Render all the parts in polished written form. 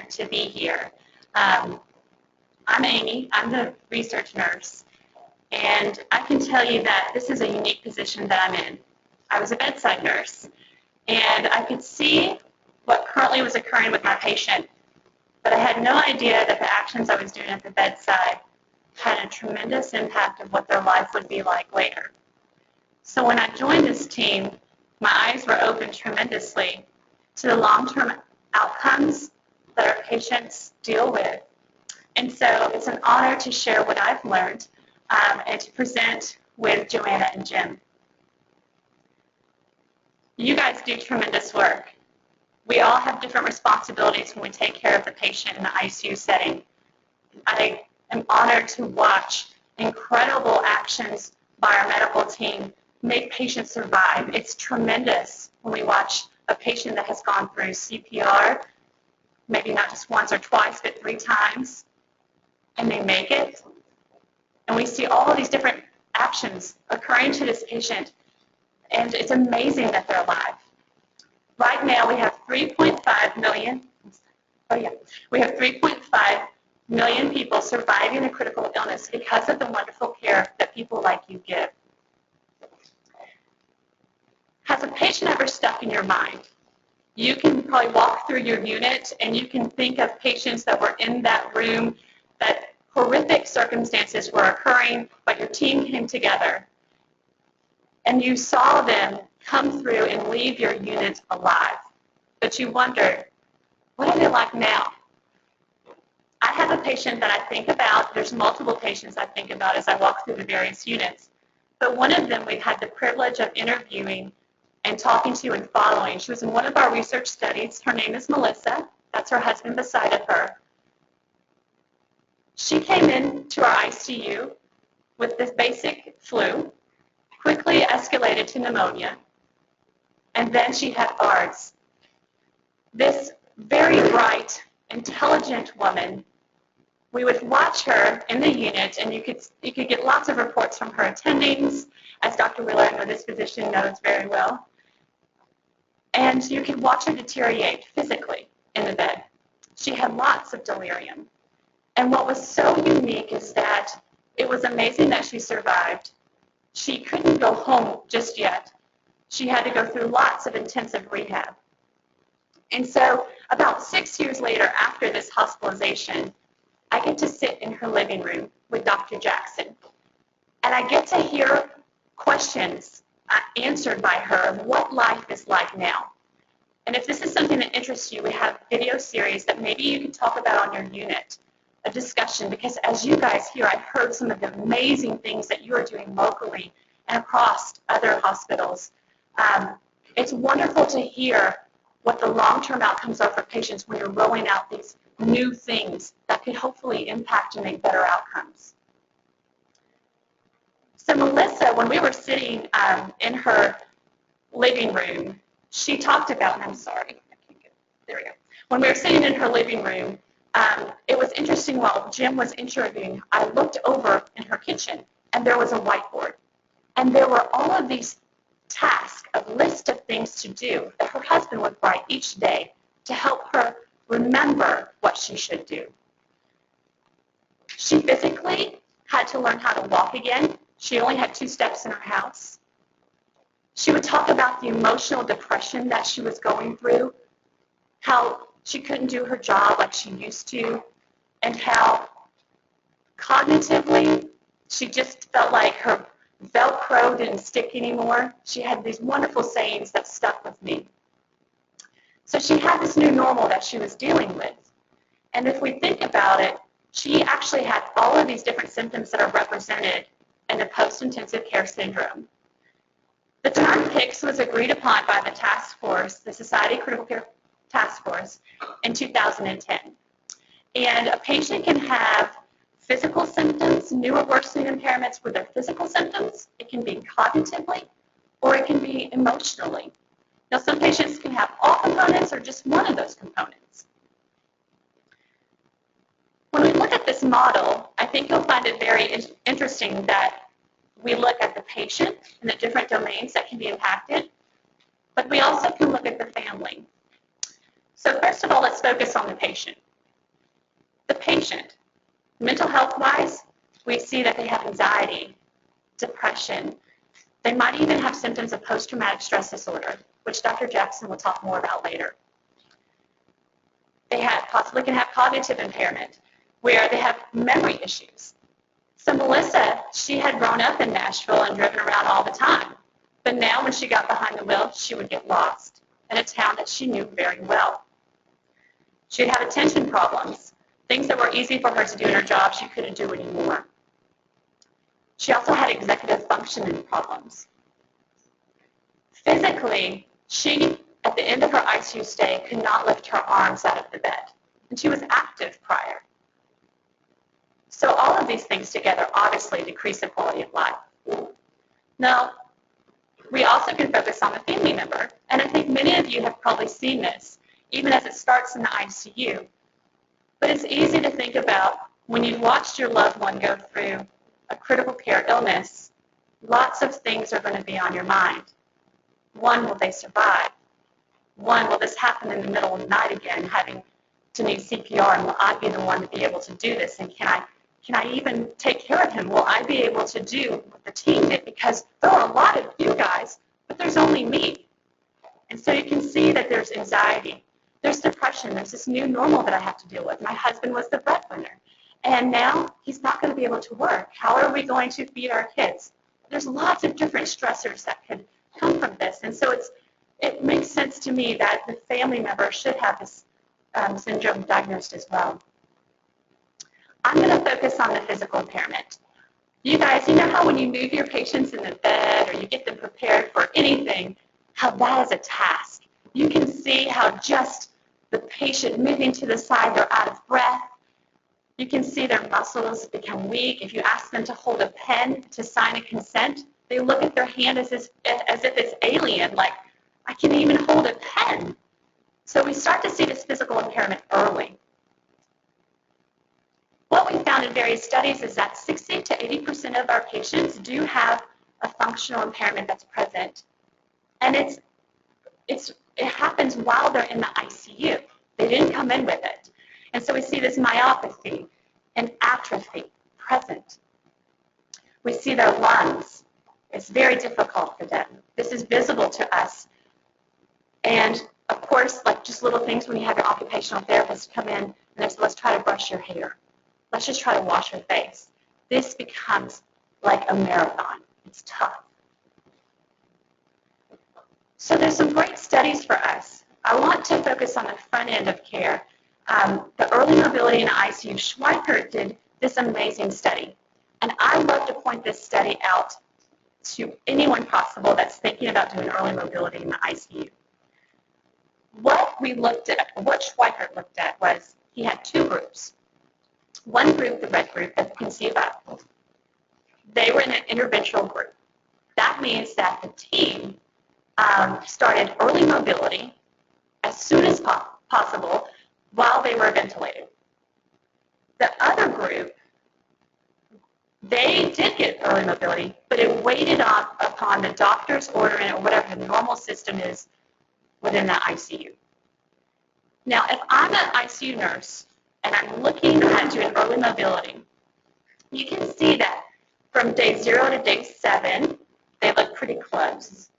honored to be here. I'm Amy. I'm the research nurse. And I can tell you that this is a unique position that I'm in. I was a bedside nurse, and I could see what currently was occurring with my patient, but I had no idea that the actions I was doing at the bedside had a tremendous impact of what their life would be like later. So when I joined this team, my eyes were opened tremendously to the long-term outcomes that our patients deal with. And so it's an honor to share what I've learned and to present with Joanna and Jim. You guys do tremendous work. We all have different responsibilities when we take care of the patient in the ICU setting. I am honored to watch incredible actions by our medical team make patients survive. It's tremendous when we watch a patient that has gone through CPR, maybe not just once or twice, but 3 times, and they make it. And we see all of these different actions occurring to this patient, and it's amazing that they're alive. Right now, we have 3.5 million. We have 3.5 million people surviving a critical illness because of the wonderful care that people like you give. Has a patient ever stuck in your mind? You can probably walk through your unit and you can think of patients that were in that room, that horrific circumstances were occurring, but your team came together and you saw them come through and leave your unit alive. But you wondered, what are they like now? I have a patient that I think about. There's multiple patients I think about as I walk through the various units. But one of them we've had the privilege of interviewing and talking to and following. She was in one of our research studies. Her name is Melissa. That's her husband beside of her. She came into our ICU with this basic flu, quickly escalated to pneumonia, and then she had ARDS. This very bright, intelligent woman, we would watch her in the unit, and you could get lots of reports from her attendings, as Dr. Wheeler, I know this physician knows very well. And you could watch her deteriorate physically in the bed. She had lots of delirium. And what was so unique is that it was amazing that she survived. She couldn't go home just yet. She had to go through lots of intensive rehab. And so about 6 years later, after this hospitalization, I get to sit in her living room with Dr. Jackson. And I get to hear questions answered by her of what life is like now. And if this is something that interests you, we have video series that maybe you can talk about on your unit, a discussion, because as you guys hear, I've heard some of the amazing things that you are doing locally and across other hospitals. It's wonderful to hear what the long-term outcomes are for patients when you're rolling out these new things that could hopefully impact and make better outcomes. So Melissa, when we were sitting in her living room, she talked about, and I'm sorry, I can't get, there we go. When we were sitting in her living room, it was interesting while Jim was interviewing, I looked over in her kitchen and there was a whiteboard. And there were all of these tasks, a list of things to do that her husband would write each day to help her remember what she should do. She physically had to learn how to walk again. She only had 2 steps in her house. She would talk about the emotional depression that she was going through, how she couldn't do her job like she used to, and how cognitively she just felt like her Velcro didn't stick anymore. She had these wonderful sayings that stuck with me. So she had this new normal that she was dealing with. And if we think about it, she actually had all of these different symptoms that are represented in the post-intensive care syndrome. The term PICS was agreed upon by the task force, the Society Critical Care Task Force, in 2010. And a patient can have physical symptoms, new or worsening impairments with their physical symptoms. It can be cognitively, or it can be emotionally. Now, some patients can have all components or just one of those components. When we look at this model, I think you'll find it very interesting that we look at the patient and the different domains that can be impacted, but we also can look at the family. So first of all, let's focus on the patient. The patient, mental health-wise, we see that they have anxiety, depression. They might even have symptoms of post-traumatic stress disorder, which Dr. Jackson will talk more about later. They possibly can have cognitive impairment, where they have memory issues. So Melissa, she had grown up in Nashville and driven around all the time. But now when she got behind the wheel, she would get lost in a town that she knew very well. She'd have attention problems. Things that were easy for her to do in her job, she couldn't do anymore. She also had executive functioning problems. Physically, she, at the end of her ICU stay, could not lift her arms out of the bed. And she was active prior. So all of these things together obviously decrease the quality of life. Now, we also can focus on the family member. And I think many of you have probably seen this, even as it starts in the ICU. But it's easy to think about when you've watched your loved one go through a critical care illness, lots of things are going to be on your mind. One, will they survive? One, will this happen in the middle of the night again, having to need CPR, and will I be the one to be able to do this? And can I even take care of him? Will I be able to do what the team did? Because there are a lot of you guys, but there's only me. And so you can see that there's anxiety. There's depression. There's this new normal that I have to deal with. My husband was the breadwinner, and now he's not going to be able to work. How are we going to feed our kids? There's lots of different stressors that could come from this. And so it makes sense to me that the family member should have this syndrome diagnosed as well. I'm going to focus on the physical impairment. You guys, you know how when you move your patients in the bed or you get them prepared for anything, how that is a task. You can see how just the patient moving to the side, they're out of breath. You can see their muscles become weak. If you ask them to hold a pen to sign a consent, they look at their hand as if it's alien, like, I can't even hold a pen. So we start to see this physical impairment early. What we found in various studies is that 60 to 80% of our patients do have a functional impairment that's present. And it happens while they're in the ICU. They didn't come in with it. And so we see this myopathy and atrophy present. We see their lungs. It's very difficult for them. This is visible to us. And of course, like just little things when you have your occupational therapist come in and they say, let's try to brush your hair. Let's just try to wash your face. This becomes like a marathon. It's tough. So there's some great studies for us. I want to focus on the front end of care. The early mobility in the ICU, Schweikert did this amazing study. And I love to point this study out to anyone possible that's thinking about doing early mobility in the ICU. What Schweikert looked at was he had two groups. One group, the red group that you can see above, they were in an interventional group. That means that the team started early mobility as soon as possible while they were ventilated. The other group, they did get early mobility, but it waited upon the doctor's ordering or whatever the normal system is within the ICU. Now, if I'm an ICU nurse and I'm looking at doing early mobility, you can see that from day 0 to day 7, they look pretty close.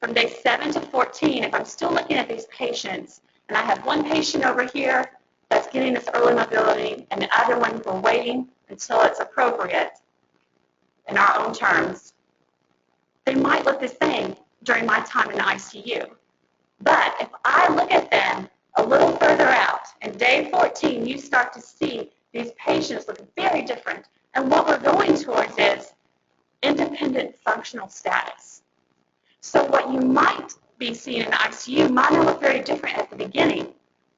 From day 7 to 14, if I'm still looking at these patients, and I have one patient over here that's getting this early mobility, and the other one we're waiting until it's appropriate in our own terms, they might look the same during my time in the ICU. But if I look at them a little further out, in day 14, you start to see these patients look very different. And what we're going towards is independent functional status. So what you might be seeing in the ICU might not look very different at the beginning.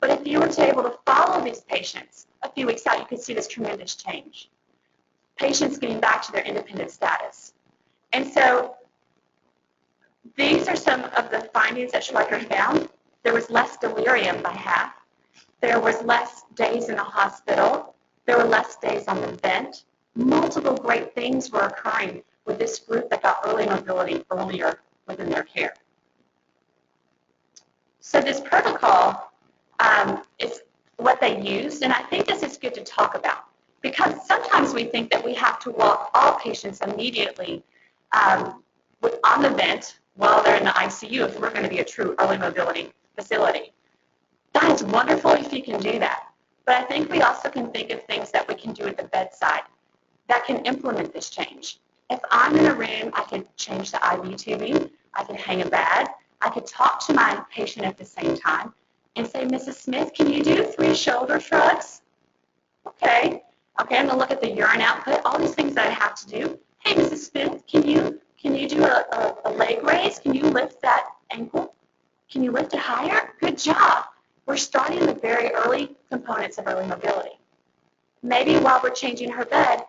But if you were to be able to follow these patients a few weeks out, you could see this tremendous change. Patients getting back to their independent status. And so these are some of the findings that Schweikert found. There was less delirium by half. There was less days in the hospital. There were less days on the vent. Multiple great things were occurring with this group that got early mobility earlier within their care. So this protocol was what they used, and I think this is good to talk about because sometimes we think that we have to walk all patients immediately on the vent while they're in the ICU if we're going to be a true early mobility facility. That is wonderful if you can do that, but I think we also can think of things that we can do at the bedside that can implement this change. If I'm in a room, I can change the IV tubing, I can hang a bag, I could talk to my patient at the same time and say, Mrs. Smith, can you do 3 shoulder shrugs? Okay, I'm going to look at the urine output, all these things that I have to do. Hey, Mrs. Smith, can you do a leg raise? Can you lift that ankle? Can you lift it higher? Good job. We're starting the very early components of early mobility. Maybe while we're changing her bed,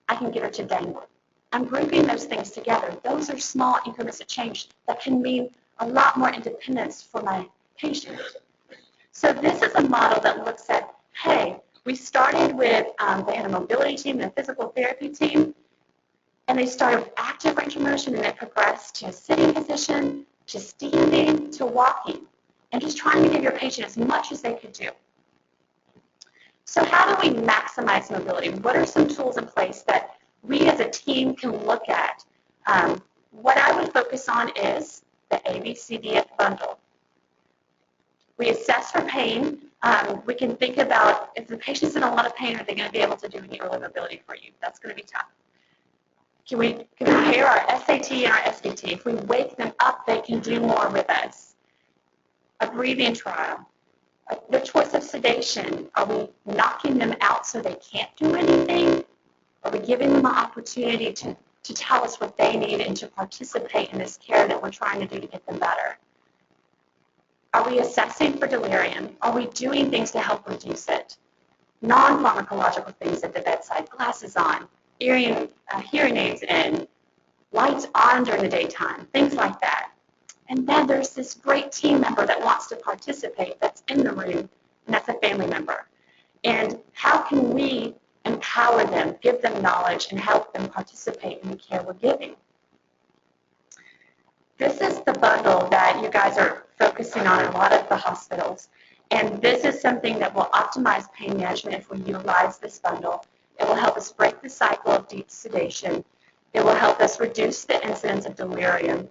I can get her to dangle. I'm grouping those things together. Those are small increments of change that can mean a lot more independence for my patient. So this is a model that looks at, hey, we started with, they had a mobility team and a physical therapy team, and they started with active range of motion, and it progressed to a sitting position, to standing, to walking, and just trying to give your patient as much as they could do. So how do we maximize mobility? What are some tools in place that we as a team can look at? What I would focus on is the ABCDEF bundle. We assess for pain. We can think about if the patient's in a lot of pain, are they going to be able to do any early mobility for you? That's going to be tough. Can we compare our SAT and our SVT? If we wake them up, they can do more with us. A breathing trial. The choice of sedation. Are we knocking them out so they can't do anything? Are we giving them an opportunity to tell us what they need and to participate in this care that we're trying to do to get them better? Are we assessing for delirium? Are we doing things to help reduce it? Non-pharmacological things at the bedside, glasses on, hearing aids in, lights on during the daytime, things like that. And then there's this great team member that wants to participate that's in the room, and that's a family member. And how can we empower them, give them knowledge, and help them participate in the care we're giving? This is the bundle that you guys are focusing on in a lot of the hospitals. And this is something that will optimize pain management if we utilize this bundle. It will help us break the cycle of deep sedation. It will help us reduce the incidence of delirium.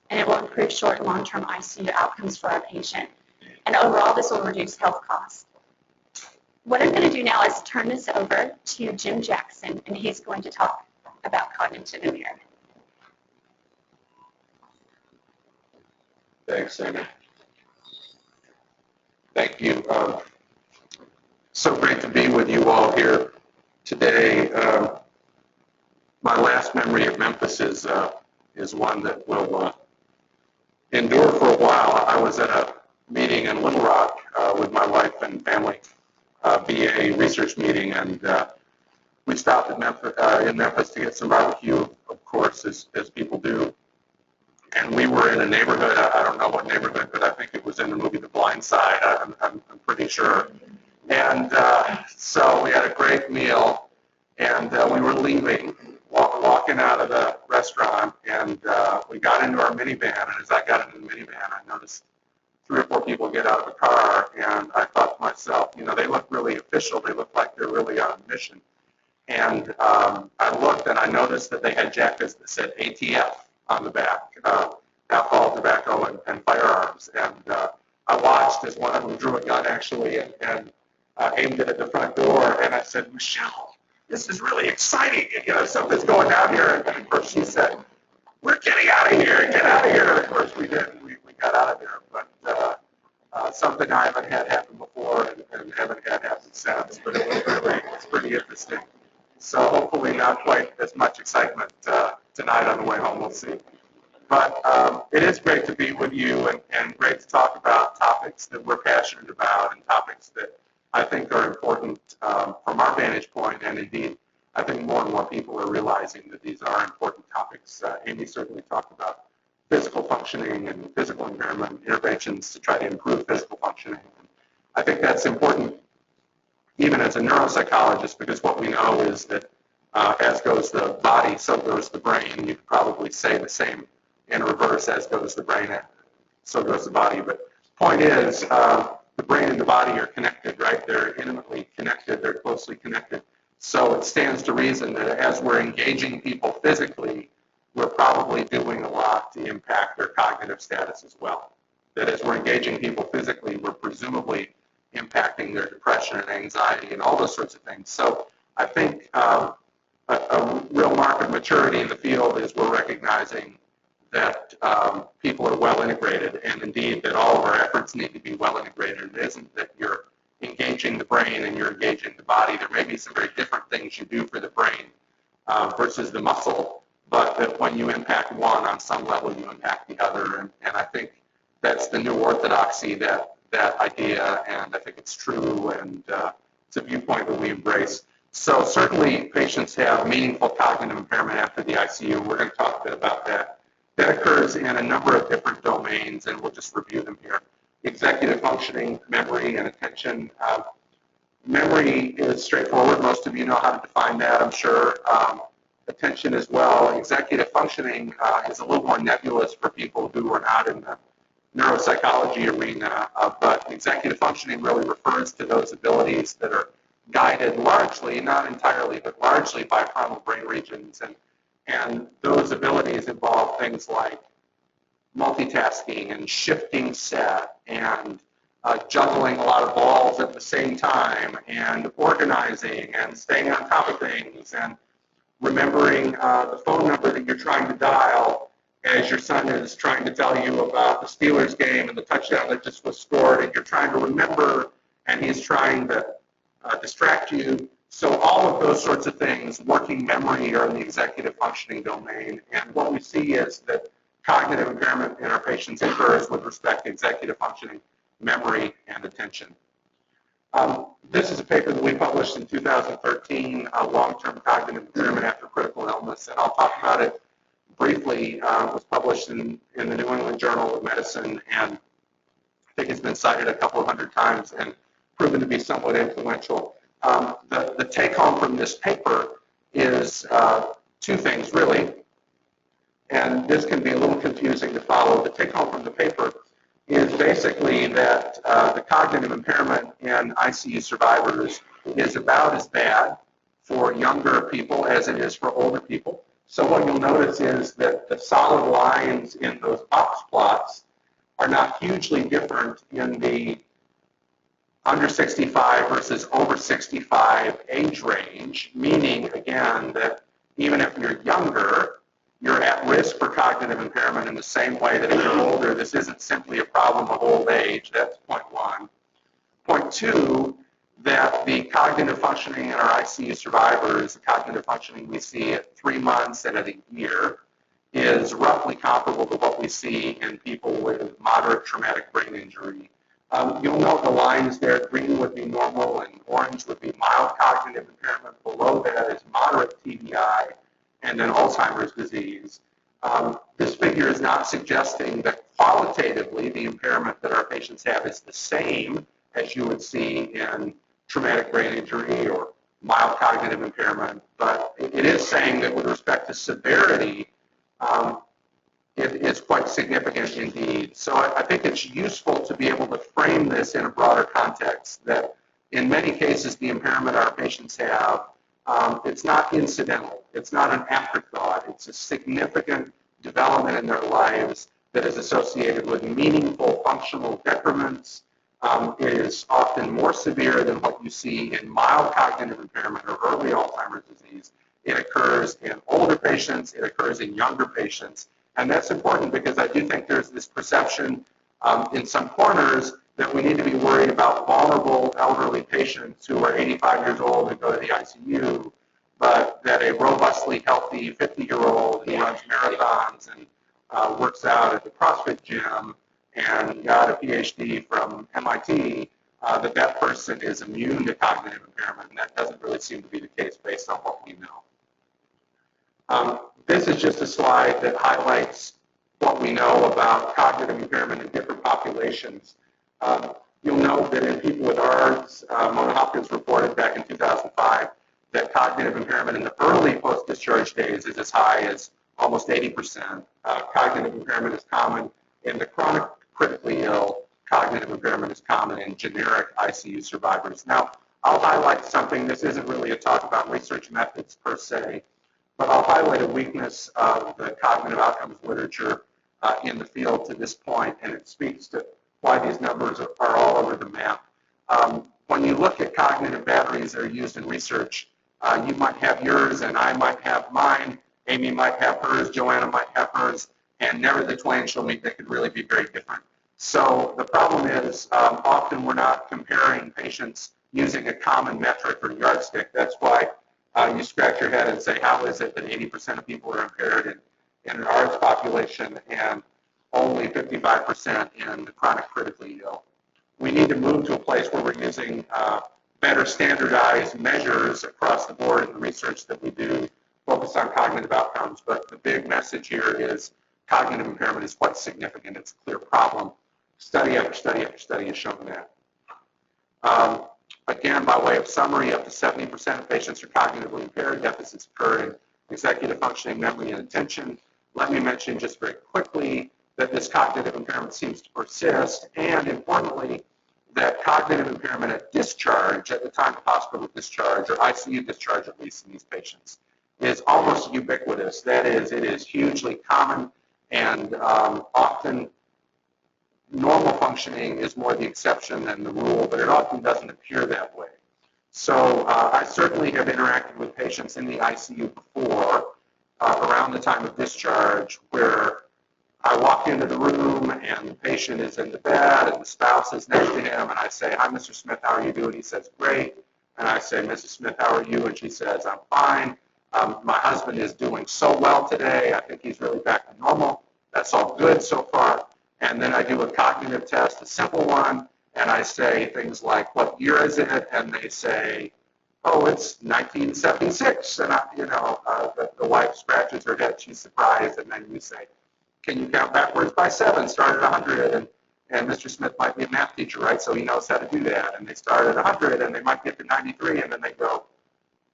And it will improve short and long-term ICU outcomes for our patient. And overall, this will reduce health costs. What I'm going to do now is turn this over to Jim Jackson, and he's going to talk about cognitive impairment. Thanks, Aimee. Thank you. So great to be with you all here today. My last memory of Memphis is one that will endure for a while. I was at a meeting in Little Rock with my wife and family, BA research meeting, and we stopped in Memphis to get some barbecue, of course, as people do. And we were in a neighborhood, I don't know what neighborhood, but I think it was in the movie The Blind Side, I'm pretty sure. And so we had a great meal, and we were leaving, walking out of the restaurant, and we got into our minivan, and as I got into the minivan, I noticed 3 or 4 people get out of the car, and I thought to myself, you know, they look really official, they look like they're really on a mission. And I looked, and I noticed that they had jackets that said ATF on the back, alcohol, tobacco, and firearms. And I watched as one of them drew a gun, actually, and aimed it at the front door. And I said, Michelle, this is really exciting. You know, something's going down here. And of course, she said, we're getting out of here. Get out of here. And of course, we did. We got out of there. But something I haven't had happen before and haven't had happen since. But it's pretty interesting. So hopefully not quite as much excitement tonight on the way home, we'll see. But it is great to be with you and great to talk about topics that we're passionate about and topics that I think are important from our vantage point, and indeed I think more and more people are realizing that these are important topics. Aimee certainly talked about physical functioning and physical impairment interventions to try to improve physical functioning. I think that's important even as a neuropsychologist, because what we know is that as goes the body, so goes the brain. You could probably say the same in reverse, as goes the brain, so goes the body. But point is, the brain and the body are connected, right? They're intimately connected. They're closely connected. So it stands to reason that as we're engaging people physically, we're probably doing a lot to impact their cognitive status as well. That as we're engaging people physically, we're presumably impacting their depression and anxiety and all those sorts of things. So I think a real mark of maturity in the field is we're recognizing that people are well integrated, and indeed that all of our efforts need to be well integrated. It isn't that you're engaging the brain and you're engaging the body. There may be some very different things you do for the brain versus the muscle, but that when you impact one on some level, you impact the other. And I think that's the new orthodoxy, that idea, and I think it's true, and it's a viewpoint that we embrace. So certainly patients have meaningful cognitive impairment after the ICU. We're going to talk a bit about that. That occurs in a number of different domains, and we'll just review them here. Executive functioning, memory, and attention. Memory is straightforward. Most of you know how to define that, I'm sure. Attention as well. Executive functioning is a little more nebulous for people who are not in the neuropsychology arena, but executive functioning really refers to those abilities that are guided largely, not entirely, but largely by frontal brain regions. And those abilities involve things like multitasking and shifting set and juggling a lot of balls at the same time and organizing and staying on top of things and remembering the phone number that you're trying to dial as your son is trying to tell you about the Steelers game and the touchdown that just was scored, and you're trying to remember and he's trying to distract you. So all of those sorts of things, working memory, are in the executive functioning domain. And what we see is that cognitive impairment in our patients occurs with respect to executive functioning, memory, and attention. This is a paper that we published in 2013, long-term cognitive impairment after critical illness, and I'll talk about it briefly. It was published in the New England Journal of Medicine, and I think it's been cited a couple of hundred times and proven to be somewhat influential. The take-home from this paper is two things, really, and this can be a little confusing to follow. The take-home from the paper is basically that the cognitive impairment in ICU survivors is about as bad for younger people as it is for older people. So what you'll notice is that the solid lines in those box plots are not hugely different in the under 65 versus over 65 age range, meaning, again, that even if you're younger, you're at risk for cognitive impairment in the same way that if you're older. This isn't simply a problem of old age. That's point one. Point two, that the cognitive functioning in our ICU survivors, the cognitive functioning we see at 3 months and at a year, is roughly comparable to what we see in people with moderate traumatic brain injury. You'll note the lines there. Green would be normal and orange would be mild cognitive impairment. Below that is moderate TBI and then Alzheimer's disease. This figure is not suggesting that qualitatively the impairment that our patients have is the same as you would see in traumatic brain injury or mild cognitive impairment, but it is saying that with respect to severity, it is quite significant indeed. So I think it's useful to be able to frame this in a broader context, that in many cases the impairment our patients have, it's not incidental. It's not an afterthought. It's a significant development in their lives that is associated with meaningful functional detriments. It is often more severe than what you see in mild cognitive impairment or early Alzheimer's disease. It occurs in older patients. It occurs in younger patients. And that's important because I do think there's this perception in some corners that we need to be worried about vulnerable elderly patients who are 85 years old and go to the ICU, but that a robustly healthy 50-year-old who runs marathons and works out at the CrossFit gym and got a PhD from MIT, that person is immune to cognitive impairment, and that doesn't really seem to be the case based on what we know. This is just a slide that highlights what we know about cognitive impairment in different populations. You'll note that in people with ARDS, Mona Hopkins reported back in 2005 that cognitive impairment in the early post-discharge days is as high as almost 80%. Cognitive impairment is common in the chronic critically ill, cognitive impairment is common in generic ICU survivors. Now, I'll highlight something. This isn't really a talk about research methods per se, but I'll highlight a weakness of the cognitive outcomes literature in the field to this point, and it speaks to why these numbers are all over the map. When you look at cognitive batteries that are used in research, you might have yours and I might have mine, Aimee might have hers, Joanna might have hers, and never the twain shall meet. They could really be very different. So the problem is often we're not comparing patients using a common metric or yardstick. That's why you scratch your head and say, how is it that 80% of people are impaired in an ARDS population and only 55% in the chronic critically ill? We need to move to a place where we're using better standardized measures across the board in the research that we do, focus on cognitive outcomes. But the big message here is cognitive impairment is quite significant. It's a clear problem. Study after study after study has shown that. Again, by way of summary, up to 70% of patients are cognitively impaired. Deficits occur in executive functioning, memory, and attention. Let me mention just very quickly that this cognitive impairment seems to persist, and importantly, that cognitive impairment at discharge, at the time of hospital discharge, or ICU discharge at least in these patients, is almost ubiquitous. That is, it is hugely common, and often normal functioning is more the exception than the rule, but it often doesn't appear that way. So I certainly have interacted with patients in the ICU before, around the time of discharge, where I walk into the room and the patient is in the bed and the spouse is next to him, and I say, "Hi, Mr. Smith, how are you doing?" He says, "Great." And I say, "Mrs. Smith, how are you?" And she says, "I'm fine. My husband is doing so well today. I think he's really back to normal. That's all good so far." And then I do a cognitive test, a simple one, and I say things like, "What year is it?" And they say, "Oh, it's 1976." And the wife scratches her head. She's surprised. And then you say, "Can you count backwards by 7? Start at 100. And Mr. Smith might be a math teacher, right? So he knows how to do that. And they start at 100, and they might get to 93, and then they go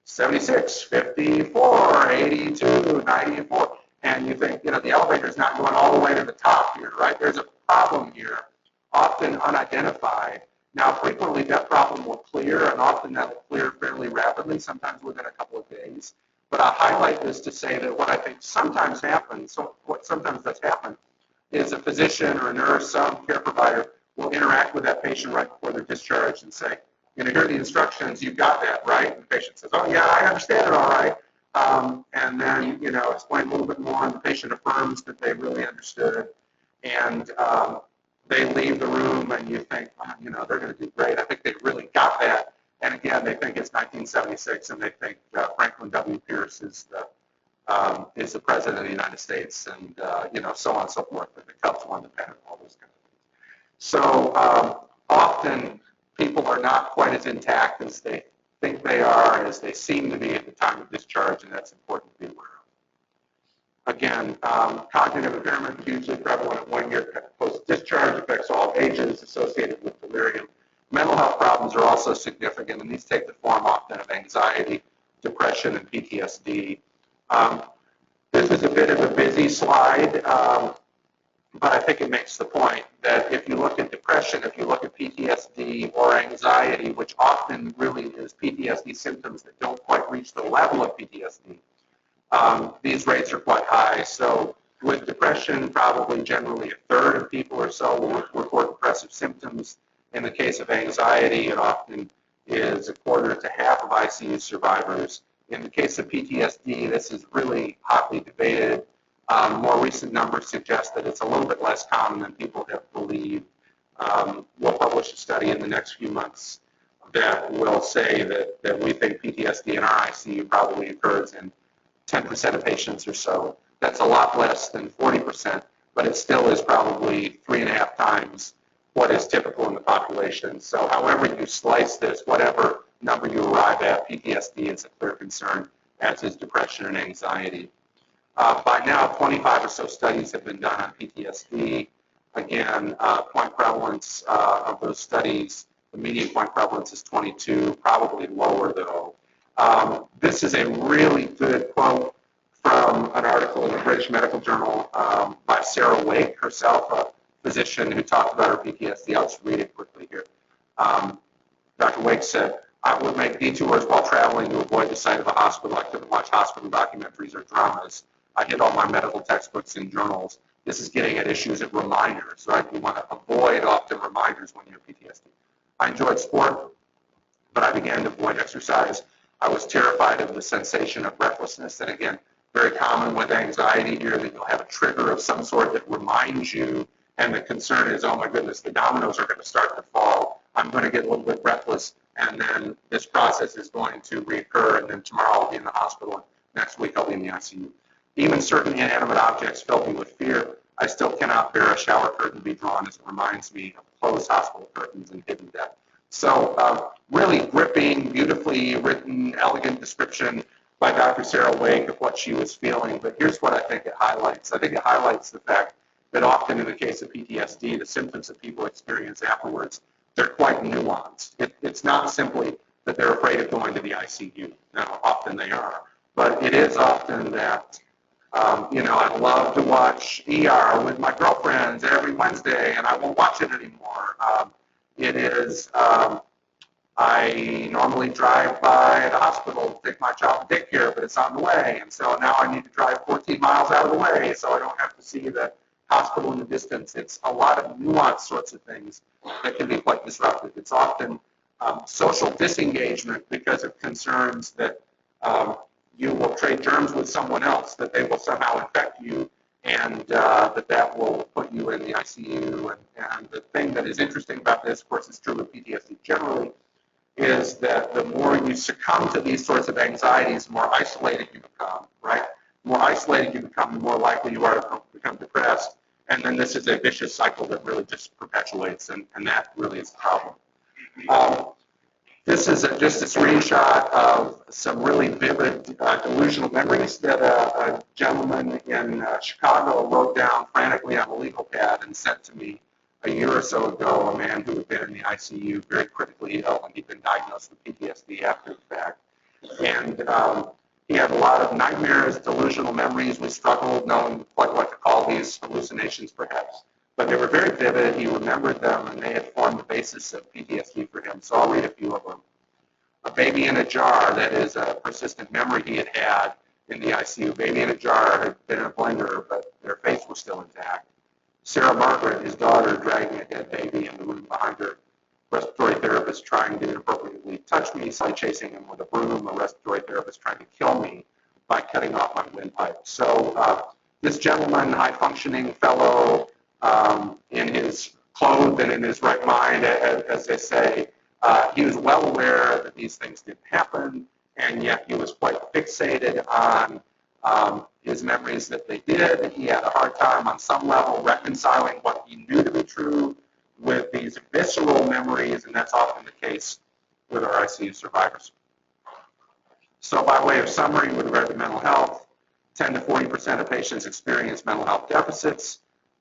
76, 54, 82, 94. And you think, the elevator's not going all the way to the top here, right? There's a problem here, often unidentified. Now, frequently that problem will clear, and often that will clear fairly rapidly, sometimes within a couple of days. But I highlight this to say that what I think sometimes happens, so what sometimes does happen, is a physician or a nurse, some care provider will interact with that patient right before they're discharged and say, here are the instructions, you've got that, right? And the patient says, "Oh yeah, I understand it all right." And then, explain a little bit more, and the patient affirms that they really understood. And they leave the room, and you think, they're going to do great. I think they really got that. And again, they think it's 1976, and they think Franklin W. Pierce is the president of the United States, and so on and so forth. The Cubs won the pennant, all those kind of things. So often people are not quite as intact as they think they are, as they seem to be at the time of discharge, and that's important to be aware of. Again, cognitive impairment, hugely prevalent at 1 year post-discharge, affects all ages, associated with delirium. Mental health problems are also significant, and these take the form often of anxiety, depression, and PTSD. This is a bit of a busy slide, but I think it makes the point that if you look at depression, if you look at PTSD or anxiety, which often really is PTSD symptoms that don't quite reach the level of PTSD, these rates are quite high. So with depression, probably generally a third of people or so will report depressive symptoms. In the case of anxiety, it often is a quarter to half of ICU survivors. In the case of PTSD, this is really hotly debated. More recent numbers suggest that it's a little bit less common than people have believed. We'll publish a study in the next few months that will say that we think PTSD in our ICU probably occurs in 10% of patients or so. That's a lot less than 40%, but it still is probably 3.5 times what is typical in the population. So however you slice this, whatever number you arrive at, PTSD is a clear concern, as is depression and anxiety. By now, 25 or so studies have been done on PTSD. Again, point prevalence of those studies, the median point prevalence is 22, probably lower though. This is a really good quote from an article in the British Medical Journal by Sarah Wake, herself a physician who talked about her PTSD. I'll just read it quickly here. Dr. Wake said, I would make detours while traveling to avoid the sight of a hospital. I couldn't watch hospital documentaries or dramas. I hid all my medical textbooks and journals. This is getting at issues of reminders, right? You want to avoid often reminders when you're PTSD. I enjoyed sport, but I began to avoid exercise. I was terrified of the sensation of breathlessness. And again, very common with anxiety here that you'll have a trigger of some sort that reminds you, and the concern is, oh my goodness, the dominoes are going to start to fall. I'm going to get a little bit breathless, and then this process is going to reoccur, and then tomorrow I'll be in the hospital, and next week I'll be in the ICU. Even certain inanimate objects filled me with fear. I still cannot bear a shower curtain be drawn as it reminds me of closed hospital curtains and hidden death. So really gripping, beautifully written, elegant description by Dr. Sarah Wake of what she was feeling. But here's what I think it highlights. I think it highlights the fact that often in the case of PTSD, the symptoms that people experience afterwards, they're quite nuanced. It's not simply that they're afraid of going to the ICU. Now, often they are. But it is often that, I love to watch ER with my girlfriends every Wednesday, and I won't watch it anymore. It is, I normally drive by the hospital to take my child to daycare, but it's on the way. And so now I need to drive 14 miles out of the way so I don't have to see the hospital in the distance. It's a lot of nuanced sorts of things that can be quite disruptive. It's often social disengagement because of concerns that you will trade germs with someone else, that they will somehow infect you, and that will put you in the ICU. And the thing that is interesting about this, of course, is true with PTSD generally, is that the more you succumb to these sorts of anxieties, the more isolated you become, right? The more isolated you become, the more likely you are to become depressed. And then this is a vicious cycle that really just perpetuates, and that really is the problem. This is just a screenshot of some really vivid delusional memories that a gentleman in Chicago wrote down frantically on a legal pad and sent to me a year or so ago, a man who had been in the ICU very critically ill, and he'd been diagnosed with PTSD after the fact. And he had a lot of nightmares, delusional memories. We struggled knowing quite what to call these, hallucinations perhaps. But they were very vivid. He remembered them, and they had formed the basis of PTSD for him. So I'll read a few of them. A baby in a jar, that is a persistent memory he had had in the ICU. Baby in a jar had been in a blender, but their face was still intact. Sarah Margaret, his daughter, dragging a dead baby in the room behind her. Respiratory therapist trying to inappropriately touch me, so chasing him with a broom. A respiratory therapist trying to kill me by cutting off my windpipe. So this gentleman, high-functioning fellow, in his clothes and in his right mind, as they say, he was well aware that these things didn't happen, and yet he was quite fixated on his memories that they did. He had a hard time on some level reconciling what he knew to be true with these visceral memories, and that's often the case with our ICU survivors. So by way of summary with regard to mental health, 10 to 40% of patients experience mental health deficits.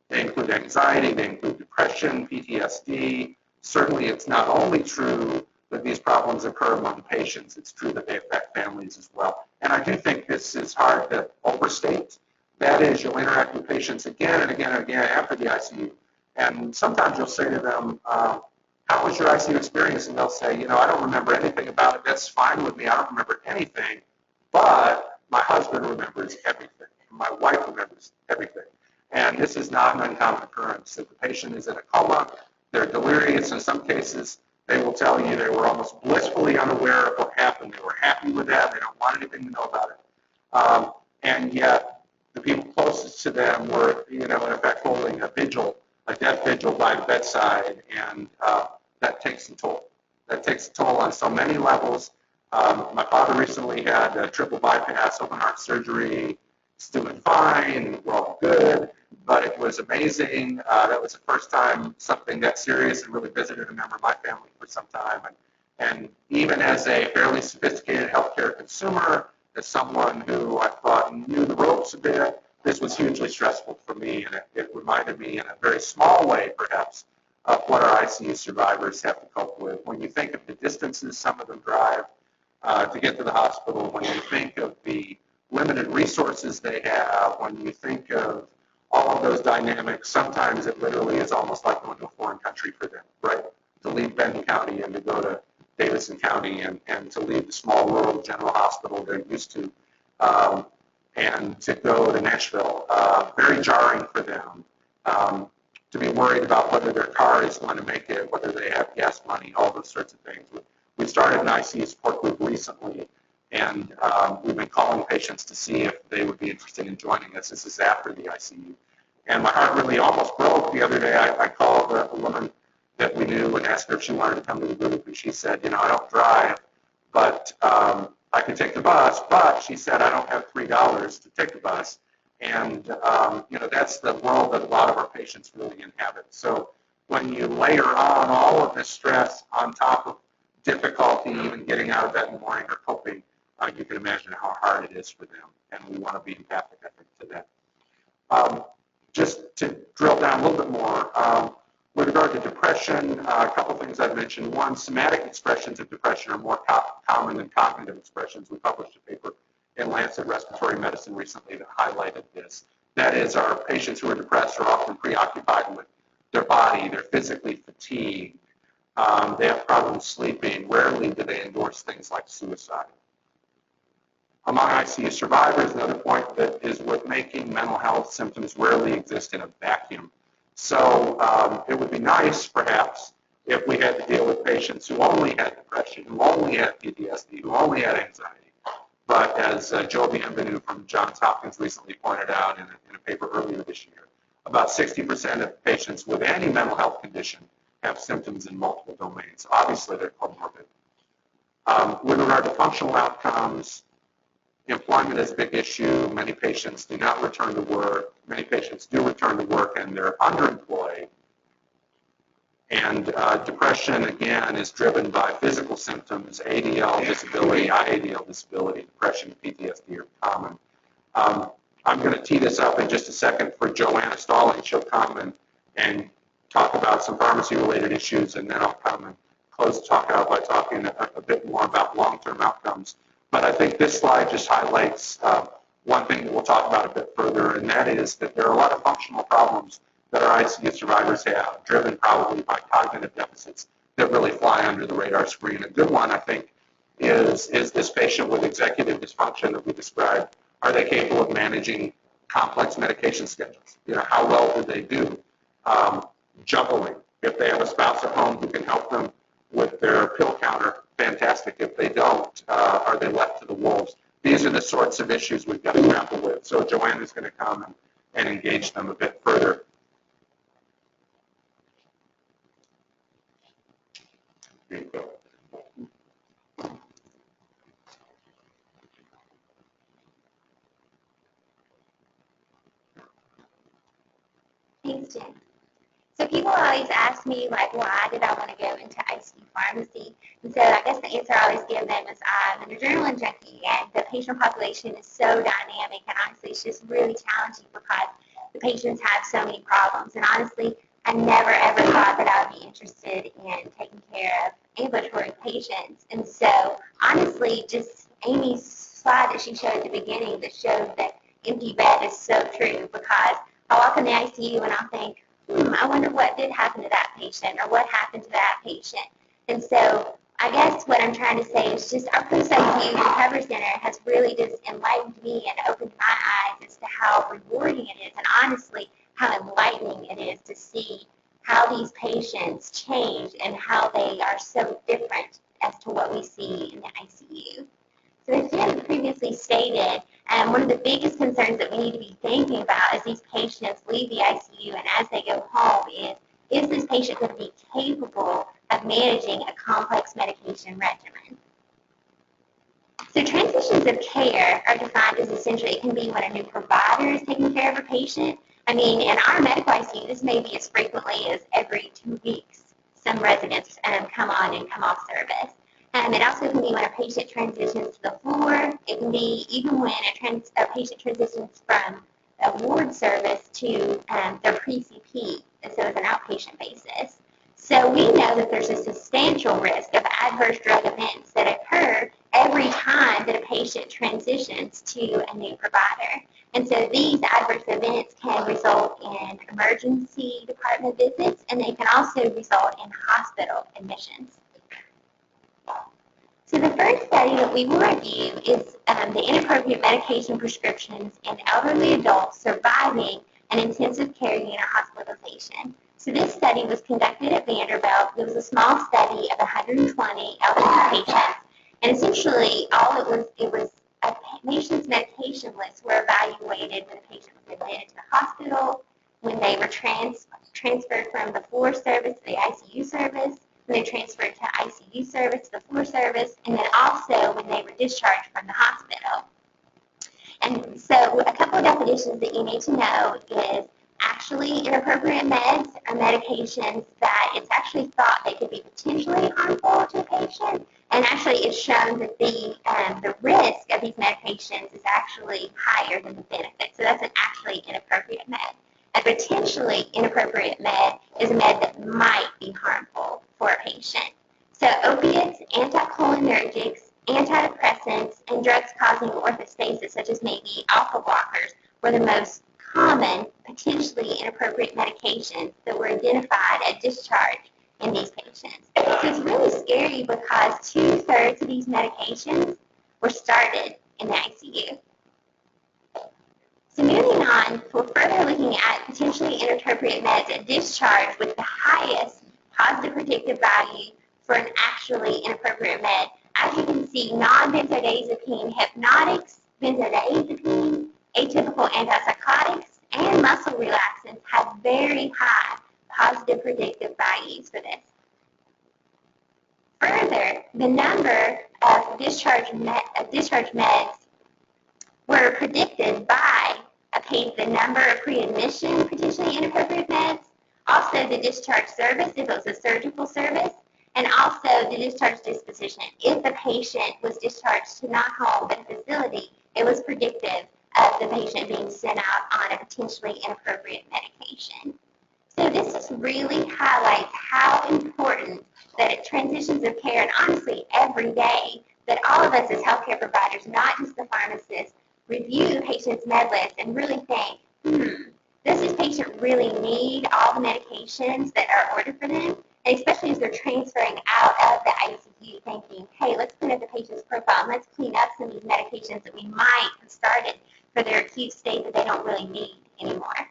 They include anxiety, they include depression, PTSD. Certainly it's not only true that these problems occur among patients, it's true that they affect families as well. And I do think this is hard to overstate. That is, you'll interact with patients again and again and again after the ICU. And sometimes you'll say to them, how was your ICU experience? And they'll say, I don't remember anything about it. That's fine with me. I don't remember anything. But my husband remembers everything. My wife remembers everything. And this is not an uncommon occurrence. If the patient is in a coma, they're delirious. In some cases, they will tell you they were almost blissfully unaware of what happened. They were happy with that. They don't want anything to know about it. And yet, the people closest to them were, in effect, holding a vigil, a death vigil by the bedside, and that takes a toll. That takes a toll on so many levels. My father recently had a triple bypass, open heart surgery. It's doing fine. We're all good. But it was amazing. That was the first time something that serious and really visited a member of my family for some time. And even as a fairly sophisticated healthcare consumer, as someone who I thought knew the ropes a bit, this was hugely stressful for me. And it reminded me in a very small way, perhaps, of what our ICU survivors have to cope with. When you think of the distances some of them drive to get to the hospital, when you think of the limited resources they have, when you think of all of those dynamics, sometimes it literally is almost like going to a foreign country for them, right? To leave Benton County and to go to Davidson County and to leave the small rural general hospital they're used to and to go to Nashville. Very jarring for them to be worried about whether their car is going to make it, whether they have gas money, all those sorts of things. We started an ICU support group recently, and we've been calling patients to see if they would be interested in joining us. This is after the ICU. And my heart really almost broke the other day. I called a woman that we knew and asked her if she wanted to come to the group, and she said, you know, I don't drive, but I can take the bus, but she said, I don't have $3 to take the bus. And, you know, that's the world that a lot of our patients really inhabit. So when you layer on all of this stress on top of difficulty even getting out of bed in the morning or coping, you can imagine how hard it is for them. And we want to be empathic, I think, to that. Just to drill down a little bit more, with regard to depression, a couple things I've mentioned. One, somatic expressions of depression are more common than cognitive expressions. We published a paper in Lancet Respiratory Medicine recently that highlighted this. That is, our patients who are depressed are often preoccupied with their body. They're physically fatigued. They have problems sleeping. Rarely do they endorse things like suicide. Among ICU survivors, another point that is worth making, mental health symptoms rarely exist in a vacuum. So it would be nice, perhaps, if we had to deal with patients who only had depression, who only had PTSD, who only had anxiety. But as Joe Bienvenu from Johns Hopkins recently pointed out in a paper earlier this year, about 60% of patients with any mental health condition have symptoms in multiple domains. Obviously, they're comorbid. With regard to functional outcomes, employment is a big issue. Many patients do not return to work. Many patients do return to work and they're underemployed. And depression, again, is driven by physical symptoms. ADL disability, IADL disability, depression, PTSD are common. I'm going to tee this up in just a second for Joanna Stollings. She'll come and talk about some pharmacy-related issues, and then I'll come and close the talk out by talking a bit more about long-term outcomes. But I think this slide just highlights one thing that we'll talk about a bit further, and that is that there are a lot of functional problems that our ICU survivors have, driven probably by cognitive deficits that really fly under the radar screen. A good one, I think, is this patient with executive dysfunction that we described. Are they capable of managing complex medication schedules? You know, how well do they do? Juggling. If they have a spouse at home who can help them with their pill counter, fantastic. If they don't, are they left to the wolves? These are the sorts of issues we've got to grapple with. So Joanna's going to come and engage them a bit further. Here you go. Thanks, Jen. So people always ask me, like, why did I want to go into ICU pharmacy? And so I guess the answer I always give them is I'm an adrenaline junkie, and the patient population is so dynamic, and honestly, it's just really challenging because the patients have so many problems. And honestly, I never, ever thought that I would be interested in taking care of ambulatory patients. And so honestly, just Amy's slide that she showed at the beginning that showed that empty bed is so true, because I'll walk in the ICU and I'll think, I wonder what did happen to that patient or what happened to that patient. And so I guess what I'm trying to say is just our post-ICU recovery center has really just enlightened me and opened my eyes as to how rewarding it is, and honestly how enlightening it is to see how these patients change and how they are so different as to what we see in the ICU. So as Jim previously stated, one of the biggest concerns that we need to be thinking about as these patients leave the ICU and as they go home is this patient going to be capable of managing a complex medication regimen? So transitions of care are defined as essentially it can be when a new provider is taking care of a patient. I mean, in our medical ICU, this may be as frequently as every 2 weeks. Some residents come on and come off service. It also can be when a patient transitions to the floor. It can be even when a patient transitions from a ward service to their pre-CP, so as an outpatient basis. So we know that there's a substantial risk of adverse drug events that occur every time time that a patient transitions to a new provider. And so these adverse events can result in emergency department visits, and they can also result in hospital admissions. So the first study that we will review is the inappropriate medication prescriptions in elderly adults surviving an intensive care unit hospitalization. So this study was conducted at Vanderbilt. It was a small study of 120 elderly patients, and essentially all it was a patient's medication lists were evaluated when the patient was admitted to the hospital, when they were transferred from the floor service to the ICU service, when they transferred to ICU service to the floor service, and then also when they were discharged from the hospital. And so a couple of definitions that you need to know is actually inappropriate meds are medications that it's actually thought they could be potentially harmful to a patient, and actually it's shown that the risk of these medications is actually higher than the benefit. So that's an actually inappropriate med. A potentially inappropriate med is a med that might be harmful for a patient. So opiates, anticholinergics, antidepressants, and drugs causing orthostasis, such as maybe alpha blockers, were the most common potentially inappropriate medications that were identified at discharge in these patients. So it's really scary because 2/3 of these medications were started in the ICU. So moving on, we're further looking at potentially inappropriate meds at discharge with the highest positive predictive value for an actually inappropriate med. As you can see, non-benzodiazepine, hypnotics, benzodiazepine, atypical antipsychotics, and muscle relaxants have very high positive predictive values for this. Further, the number of discharge meds were predicted by the number of pre-admission potentially inappropriate meds, also the discharge service if it was a surgical service, and also the discharge disposition. If the patient was discharged to not home but a facility, it was predictive of the patient being sent out on a potentially inappropriate medication. So this just really highlights how important that at transitions of care, and honestly every day, that all of us as healthcare providers, not just the pharmacists, review the patient's med list and really think, does this patient really need all the medications that are ordered for them? And especially as they're transferring out of the ICU, thinking, hey, let's clean up the patient's profile and let's clean up some of these medications that we might have started for their acute state that they don't really need anymore.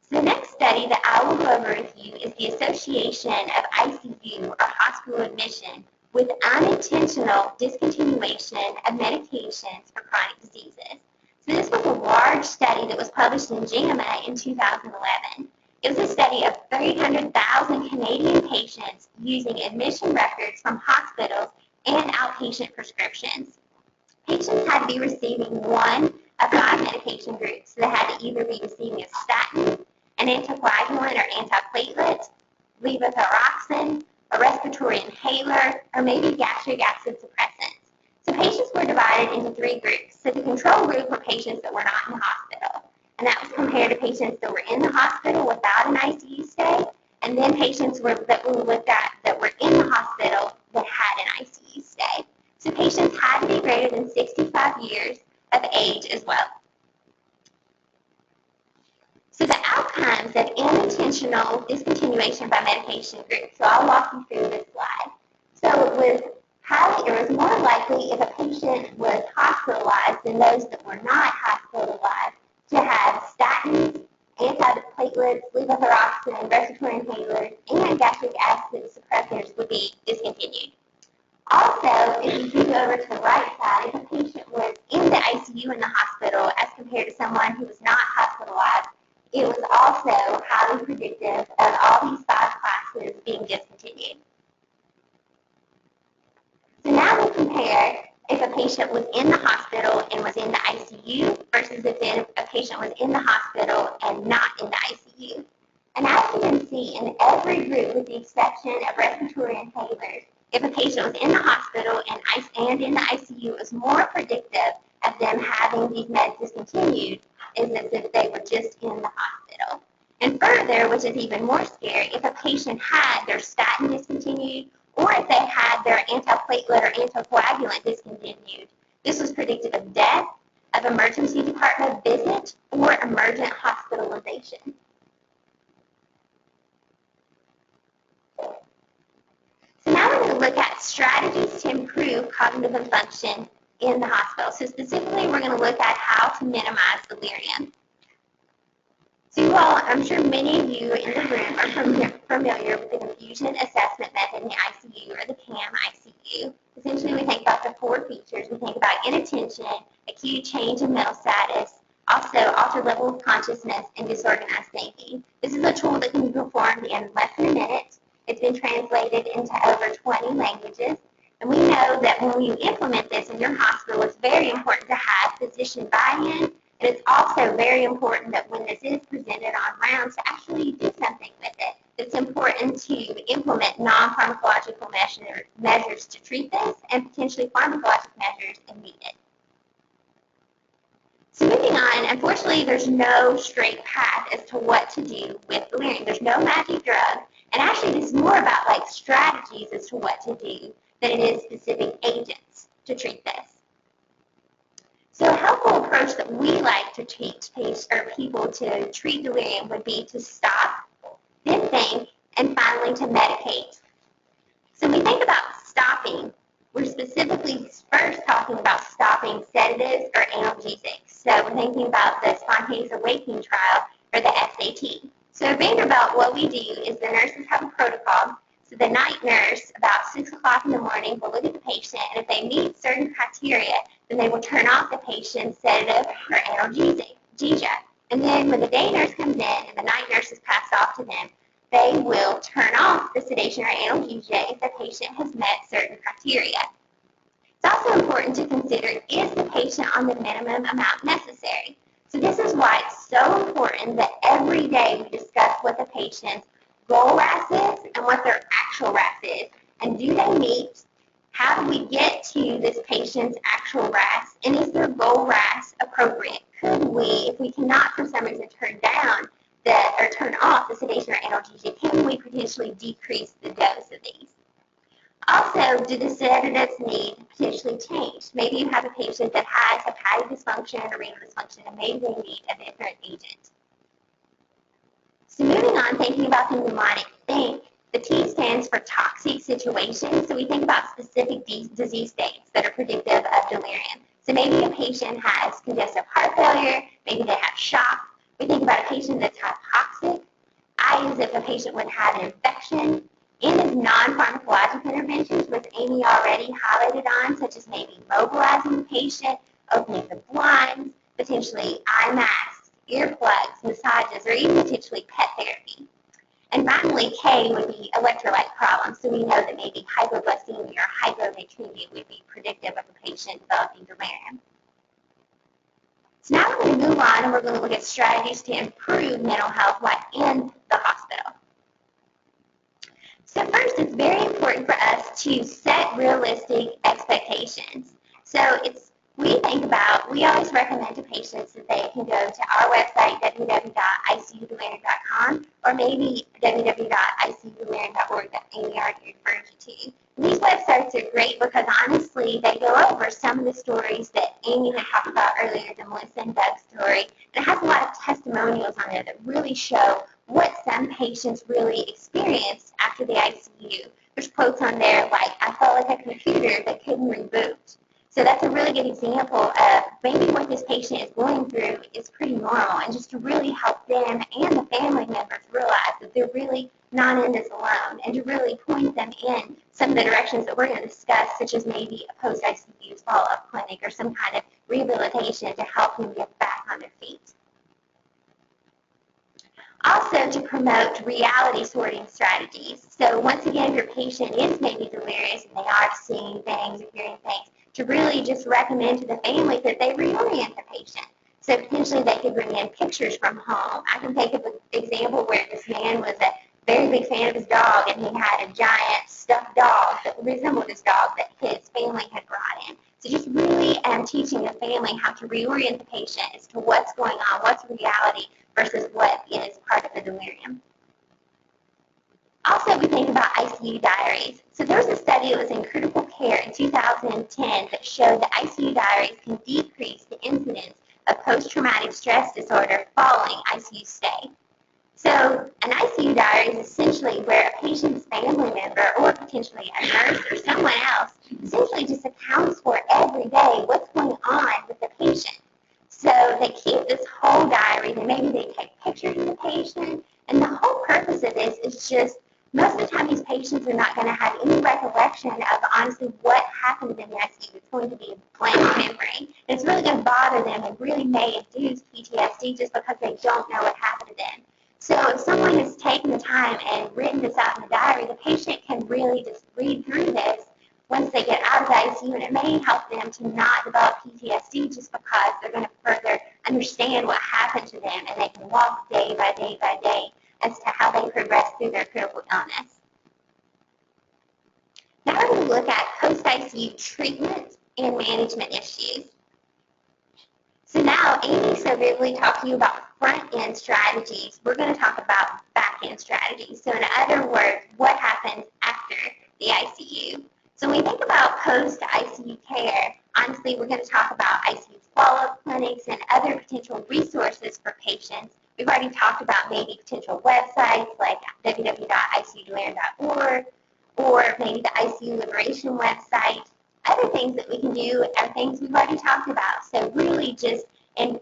So the next study that I will go over with you is the association of ICU or hospital admission with unintentional discontinuation of medications for chronic diseases. So this was a large study that was published in JAMA in 2011. It was a study of 300,000 Canadian patients using admission records from hospitals and outpatient prescriptions. Patients had to be receiving one of 5 medication groups. So they had to either be receiving a statin, an anticoagulant or antiplatelet, levothyroxine, a respiratory inhaler, or maybe gastric acid suppressants. So patients were divided into 3 groups. So the control group were patients that were not in the hospital, and that was compared to patients that were in the hospital without an ICU stay, and then patients that were looked at that were in the hospital that had an ICU stay. So patients had to be greater than 65 years of age as well. So the outcomes of unintentional discontinuation by medication group. So I'll walk you through this slide. So it was more likely if a patient was hospitalized than those that were not hospitalized to have statins, antiplatelets, levothyroxine, respiratory inhalers, and gastric acid suppressors would be discontinued. Also, if you can go over to the right side, if a patient was in the ICU in the hospital as compared to someone who was not hospitalized, it was also highly predictive of all these 5 classes being discontinued. So now we'll compare if a patient was in the hospital and was in the ICU versus if a patient was in the hospital and not in the ICU. And as you can see, in every group with the exception of respiratory inhalers, if a patient was in the hospital and in the ICU, it was more predictive of them having these meds discontinued as if they were just in the hospital. And further, which is even more scary, if a patient had their statin discontinued or if they had their antiplatelet or anticoagulant discontinued. This was predictive of death, of emergency department visit, or emergent hospitalization. So now we're going to look at strategies to improve cognitive function in the hospital. So specifically, we're going to look at how to minimize delirium. So you all, I'm sure many of you in the room are familiar with the confusion assessment method in the ICU, or the CAM ICU. Essentially, we think about the 4 features. We think about inattention, acute change in mental status, also altered level of consciousness, and disorganized thinking. This is a tool that can be performed in less than a minute. It's been translated into over 20 languages. And we know that when you implement this in your hospital, it's very important to have physician buy-in. And it's also very important that when this is presented on rounds, to actually do something with it. It's important to implement non-pharmacological measures to treat this, and potentially pharmacologic measures if needed. So moving on, unfortunately, there's no straight path as to what to do with delirium. There's no magic drug. And actually, this is more about like strategies as to what to do than it is specific agents to treat this. So a helpful approach that we like to teach people to treat delirium would be to stop, then think, and finally to medicate. So when we think about stopping, we're specifically first talking about stopping sedatives or analgesics. So we're thinking about the spontaneous awakening trial, or the SAT. So at Vanderbilt, what we do is the nurses have a protocol. So the night nurse, about 6 o'clock in the morning, will look at the patient, and if they meet certain criteria, then they will turn off the patient's sedative or analgesia. And then when the day nurse comes in and the night nurse is passed off to them, they will turn off the sedation or analgesia if the patient has met certain criteria. It's also important to consider, is the patient on the minimum amount necessary? So this is why it's so important that every day we discuss what the patient's goal RAS is and what their actual RAS is. And do they meet? How do we get to this patient's actual RAS? And is their goal RAS appropriate? Could we, if we cannot for some reason turn off the sedation or analgesia, can we potentially decrease the dose of these? Also, do the sedatives need potentially change? Maybe you have a patient that has hepatic dysfunction or renal dysfunction, and maybe they need a different agent. So moving on, thinking about the mnemonic THINK, the T stands for toxic situations. So we think about specific disease states that are predictive of delirium. So maybe a patient has congestive heart failure, maybe they have shock. We think about a patient that's hypoxic. I as if a patient would have an infection. N is non-pharmacologic interventions, which Aimee already highlighted on, such as maybe mobilizing the patient, opening the blinds, potentially eye masks, earplugs, massages, or even potentially pet therapy. And finally, K would be electrolyte problems. So we know that maybe hypoglycemia or hyponatremia would be predictive of a patient developing delirium. So now we're going to move on and we're going to look at strategies to improve mental health while in the hospital. So first, it's very important for us to set realistic expectations. So we always recommend to patients that they can go to our website, www.icudelirium.com, or maybe www.icudelirium.org that Aimee already referred you to. And these websites are great because honestly, they go over some of the stories that Aimee had talked about earlier, the Melissa and Doug story. And it has a lot of testimonials on there that really show what some patients really experienced after the ICU. There's quotes on there like, I felt like a computer that couldn't reboot. So that's a really good example of maybe what this patient is going through is pretty normal, and just to really help them and the family members realize that they're really not in this alone, and to really point them in some of the directions that we're going to discuss, such as maybe a post-ICU follow-up clinic or some kind of rehabilitation to help them get back on their feet. Also, to promote reality sorting strategies. So once again, if your patient is maybe delirious and they are seeing things or hearing things, to really just recommend to the family that they reorient the patient. So potentially they could bring in pictures from home. I can think of an example where this man was a very big fan of his dog, and he had a giant stuffed dog that resembled his dog that his family had brought in. So just really teaching the family how to reorient the patient as to what's going on, what's reality versus what is part of the delirium. Also, we think about ICU diaries. So there was a study that was in critical care in 2010 that showed that ICU diaries can decrease the incidence of post-traumatic stress disorder following ICU stay. So an ICU diary is essentially where a patient's family member or potentially a nurse or someone else essentially just accounts for every day what's going on with the patient. So they keep this whole diary, and maybe they take pictures of the patient, and the whole purpose of this is just most of the time these patients are not going to have any recollection of honestly what happened in the ICU. It's going to be a blank memory. And it's really going to bother them and really may induce PTSD just because they don't know what happened to them. So if someone has taken the time and written this out in the diary, the patient can really just read through this once they get out of the ICU, and it may help them to not develop PTSD just because they're going to further understand what happened to them, and they can walk day by day by day as to how they progress through their critical illness. Now we're going to look at post-ICU treatment and management issues. So now Aimee so vividly talked to you about front-end strategies. We're going to talk about back-end strategies. So in other words, what happens after the ICU. So when we think about post-ICU care, honestly, we're going to talk about ICU follow-up clinics and other potential resources for patients. We've already talked about maybe potential websites like www.icudelium.org or maybe the ICU Liberation website. Other things that we can do are things we've already talked about. So really just letting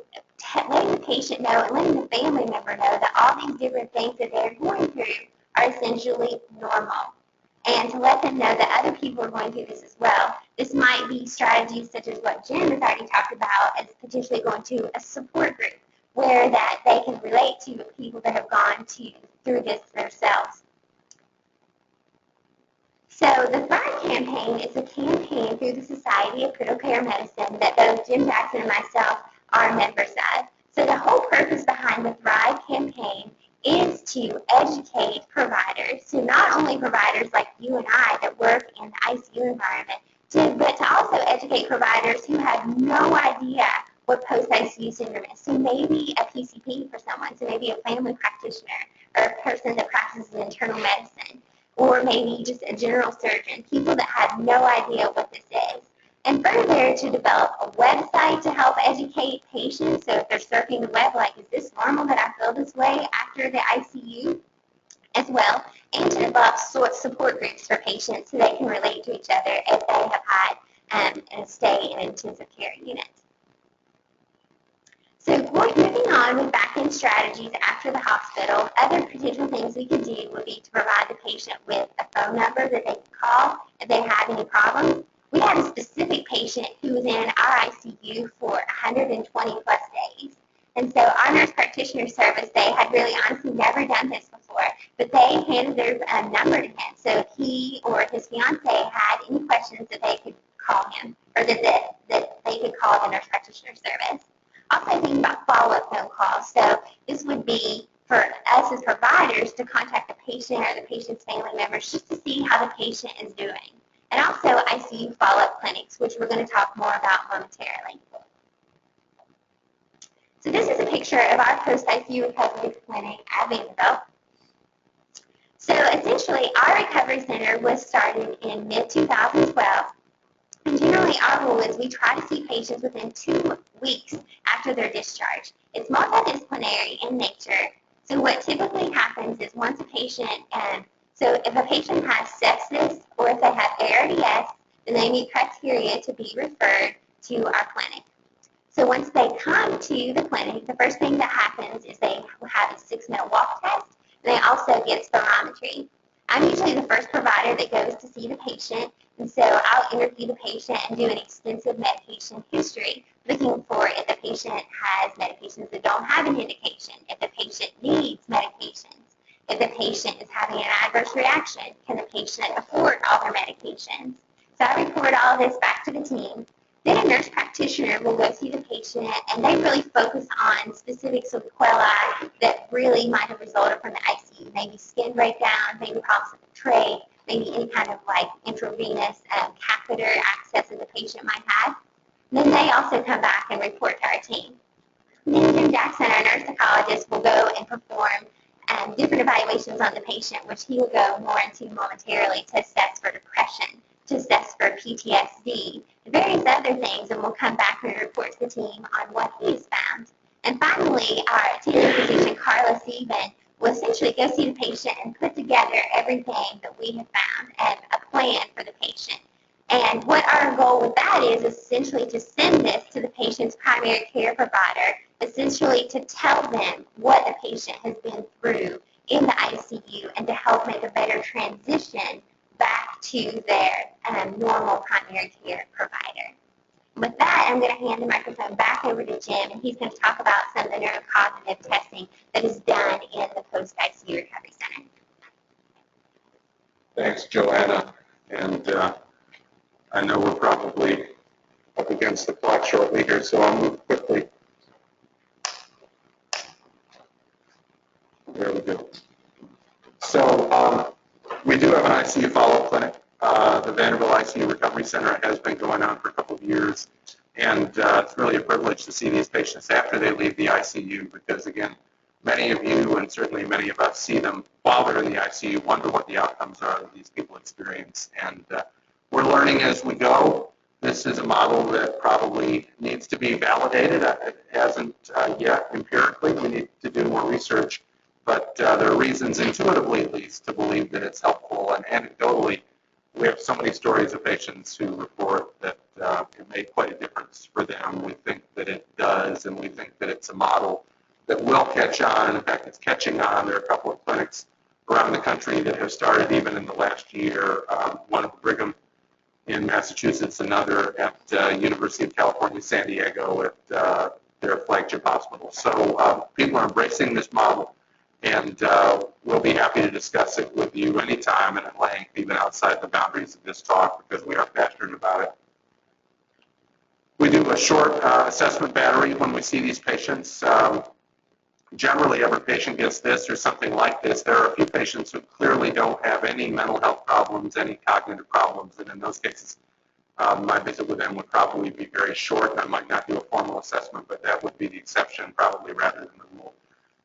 the patient know and letting the family member know that all these different things that they're going through are essentially normal. And to let them know that other people are going through this as well. This might be strategies such as what Jim has already talked about as potentially going to a support group where that they can relate to people that have gone through this themselves. So the Thrive campaign is a campaign through the Society of Critical Care Medicine that both Jim Jackson and myself are members of. So the whole purpose behind the Thrive campaign is to educate providers, so not only providers like you and I that work in the ICU environment, but to also educate providers who have no idea what post-ICU syndrome is. So maybe a PCP for someone, so maybe a family practitioner or a person that practices internal medicine, or maybe just a general surgeon, people that have no idea what this is. And further, to develop a website to help educate patients. So if they're surfing the web, like, is this normal that I feel this way after the ICU as well? And to develop support groups for patients so they can relate to each other if they have had a stay in an intensive care unit. So moving on with back-end strategies after the hospital, other potential things we could do would be to provide the patient with a phone number that they can call if they have any problems. We had a specific patient who was in our ICU for 120 plus days. And so our nurse practitioner service, they had really honestly never done this before, but they handed their number to him. So if he or his fiance had any questions that they could call him, or that they could call the nurse practitioner service. Also thinking about follow-up phone calls. So this would be for us as providers to contact the patient or the patient's family members just to see how the patient is doing. And also ICU follow-up clinics, which we're going to talk more about momentarily. So this is a picture of our post-ICU recovery clinic at Vanderbilt. So essentially, our recovery center was started in mid-2012. And generally, our rule is we try to see patients within 2 weeks after their discharge. It's multidisciplinary in nature. So what typically happens is once a patient, so if a patient has sepsis or if they have ARDS, then they meet criteria to be referred to our clinic. So once they come to the clinic, the first thing that happens is they have a 6-minute walk test, and they also get spirometry. I'm usually the first provider that goes to see the patient, and so I'll interview the patient and do an extensive medication history, looking for if the patient has medications that don't have an indication, if the patient needs medications, if the patient is having an adverse reaction, can the patient afford all their medications. So I report all of this back to the team. Then a nurse practitioner will go see the patient, and they really focus on specific sequelae that really might have resulted from the ICU, maybe skin breakdown, maybe problems with the trach, maybe any kind of like intravenous catheter access that the patient might have. And then they also come back and report to our team. And then Jim Jackson, our nurse psychologist, will go and perform different evaluations evaluations on the patient, which he will go more into momentarily, to assess for depression, to assess for PTSD, and various other things, and we'll come back and report to the team on what he's found. And finally, our senior physician, Carla Sieben, will essentially go see the patient and put together everything that we have found and a plan for the patient. And what our goal with that is essentially to send this to the patient's primary care provider, essentially to tell them what the patient has been through in the ICU and to help make a better transition back to their normal primary care provider. With that, I'm going to hand the microphone back over to Jim, and he's going to talk about some of the neurocognitive testing that is done in the post-ICU recovery center. Thanks, Joanna. And I know we're probably up against the clock shortly here, so I'll move quickly. There we go. So we do have an ICU follow-up clinic. The Vanderbilt ICU Recovery Center has been going on for a couple of years, and it's really a privilege to see these patients after they leave the ICU because, again, many of you and certainly many of us see them while they're in the ICU, wonder what the outcomes are that these people experience, and we're learning as we go. This is a model that probably needs to be validated. It hasn't yet empirically. We need to do more research, but there are reasons, intuitively at least, to believe that it's helpful, and anecdotally, we have so many stories of patients who report that it made quite a difference for them. We think that it does, and we think that it's a model that will catch on, and in fact, it's catching on. There are a couple of clinics around the country that have started even in the last year, one at Brigham in Massachusetts, another at University of California, San Diego at their flagship hospital. So people are embracing this model, and we'll be happy to discuss it with you anytime and at length, even outside the boundaries of this talk, because we are passionate about it. We do a short assessment battery when we see these patients. Generally, every patient gets this or something like this. There are a few patients who clearly don't have any mental health problems, any cognitive problems, and in those cases, my visit with them would probably be very short, and I might not do a formal assessment, but that would be the exception probably rather than the rule.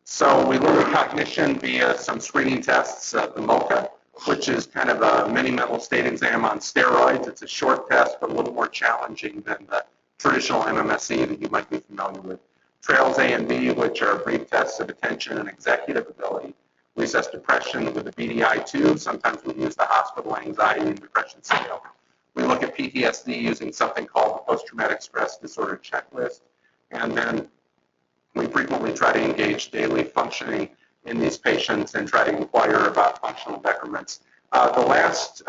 So we look at cognition via some screening tests, the MOCA, which is kind of a mini mental state exam on steroids. It's a short test, but a little more challenging than the traditional MMSE that you might be familiar with. Trails A and B, which are brief tests of attention and executive ability. We assess depression with the BDI-2. Sometimes we use the hospital anxiety and depression scale. We look at PTSD using something called the post-traumatic stress disorder checklist. And then we frequently try to engage daily functioning in these patients and try to inquire about functional decrements. The last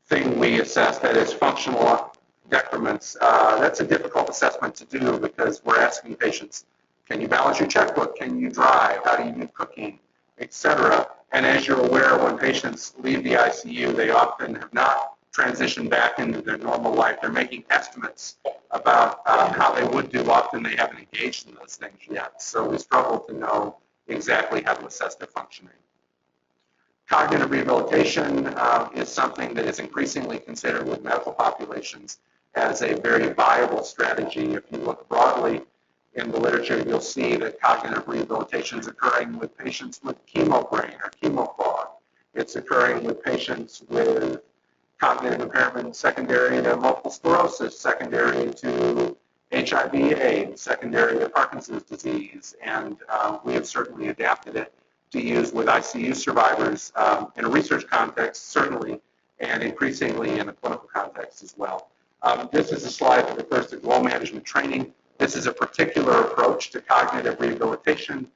thing we assess, that is functional decrements, that's a difficult assessment to do because we're asking patients, can you balance your checkbook? Can you drive? How do you do cooking? Etc. And as you're aware, when patients leave the ICU, they often have not transitioned back into their normal life. They're making estimates about how they would do. Often they haven't engaged in those things yet. So we struggle to know exactly how to assess their functioning. Cognitive rehabilitation is something that is increasingly considered with medical populations as a very viable strategy. If you look broadly in the literature, you'll see that cognitive rehabilitation is occurring with patients with chemo brain or chemo fog. It's occurring with patients with cognitive impairment secondary to multiple sclerosis, secondary to HIV/AIDS, secondary to Parkinson's disease, and we have certainly adapted it to use with ICU survivors in a research context, certainly, and increasingly in a clinical context as well. This is a slide that refers to goal management training. This is a particular approach to cognitive rehabilitation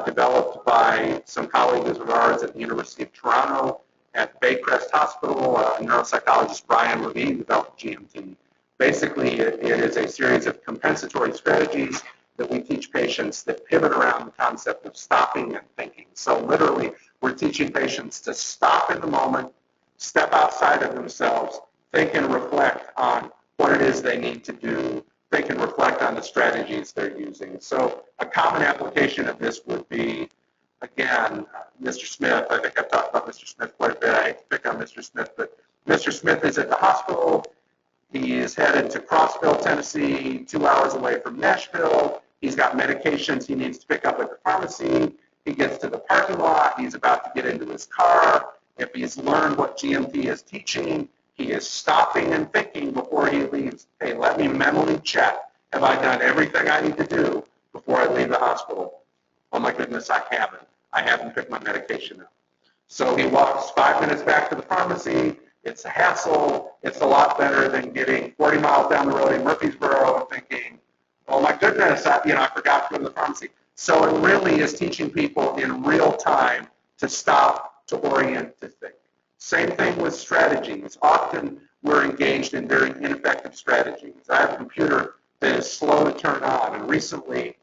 developed by some colleagues of ours at the University of Toronto, at Baycrest Hospital. Neuropsychologist Brian Levine developed GMT. Basically, it is a series of compensatory strategies that we teach patients that pivot around the concept of stopping and thinking. So literally, we're teaching patients to stop in the moment, step outside of themselves, think and reflect on what it is they need to do, think and reflect on the strategies they're using. So a common application of this would be, again, Mr. Smith. I think I've talked about Mr. Smith quite a bit. I hate to pick on Mr. Smith, but Mr. Smith is at the hospital. He is headed to Crossville, Tennessee, 2 hours away from Nashville. He's got medications he needs to pick up at the pharmacy. He gets to the parking lot. He's about to get into his car. If he's learned what GMT is teaching, he is stopping and thinking before he leaves. Hey, let me mentally check. Have I done everything I need to do before I leave the hospital? Oh my goodness, I haven't. I haven't picked my medication up. So he walks 5 minutes back to the pharmacy. It's a hassle. It's a lot better than getting 40 miles down the road in Murfreesboro and thinking, oh my goodness, I forgot to go to the pharmacy. So it really is teaching people in real time to stop, to orient, to think. Same thing with strategies. Often we're engaged in very ineffective strategies. I have a computer that is slow to turn on, and recently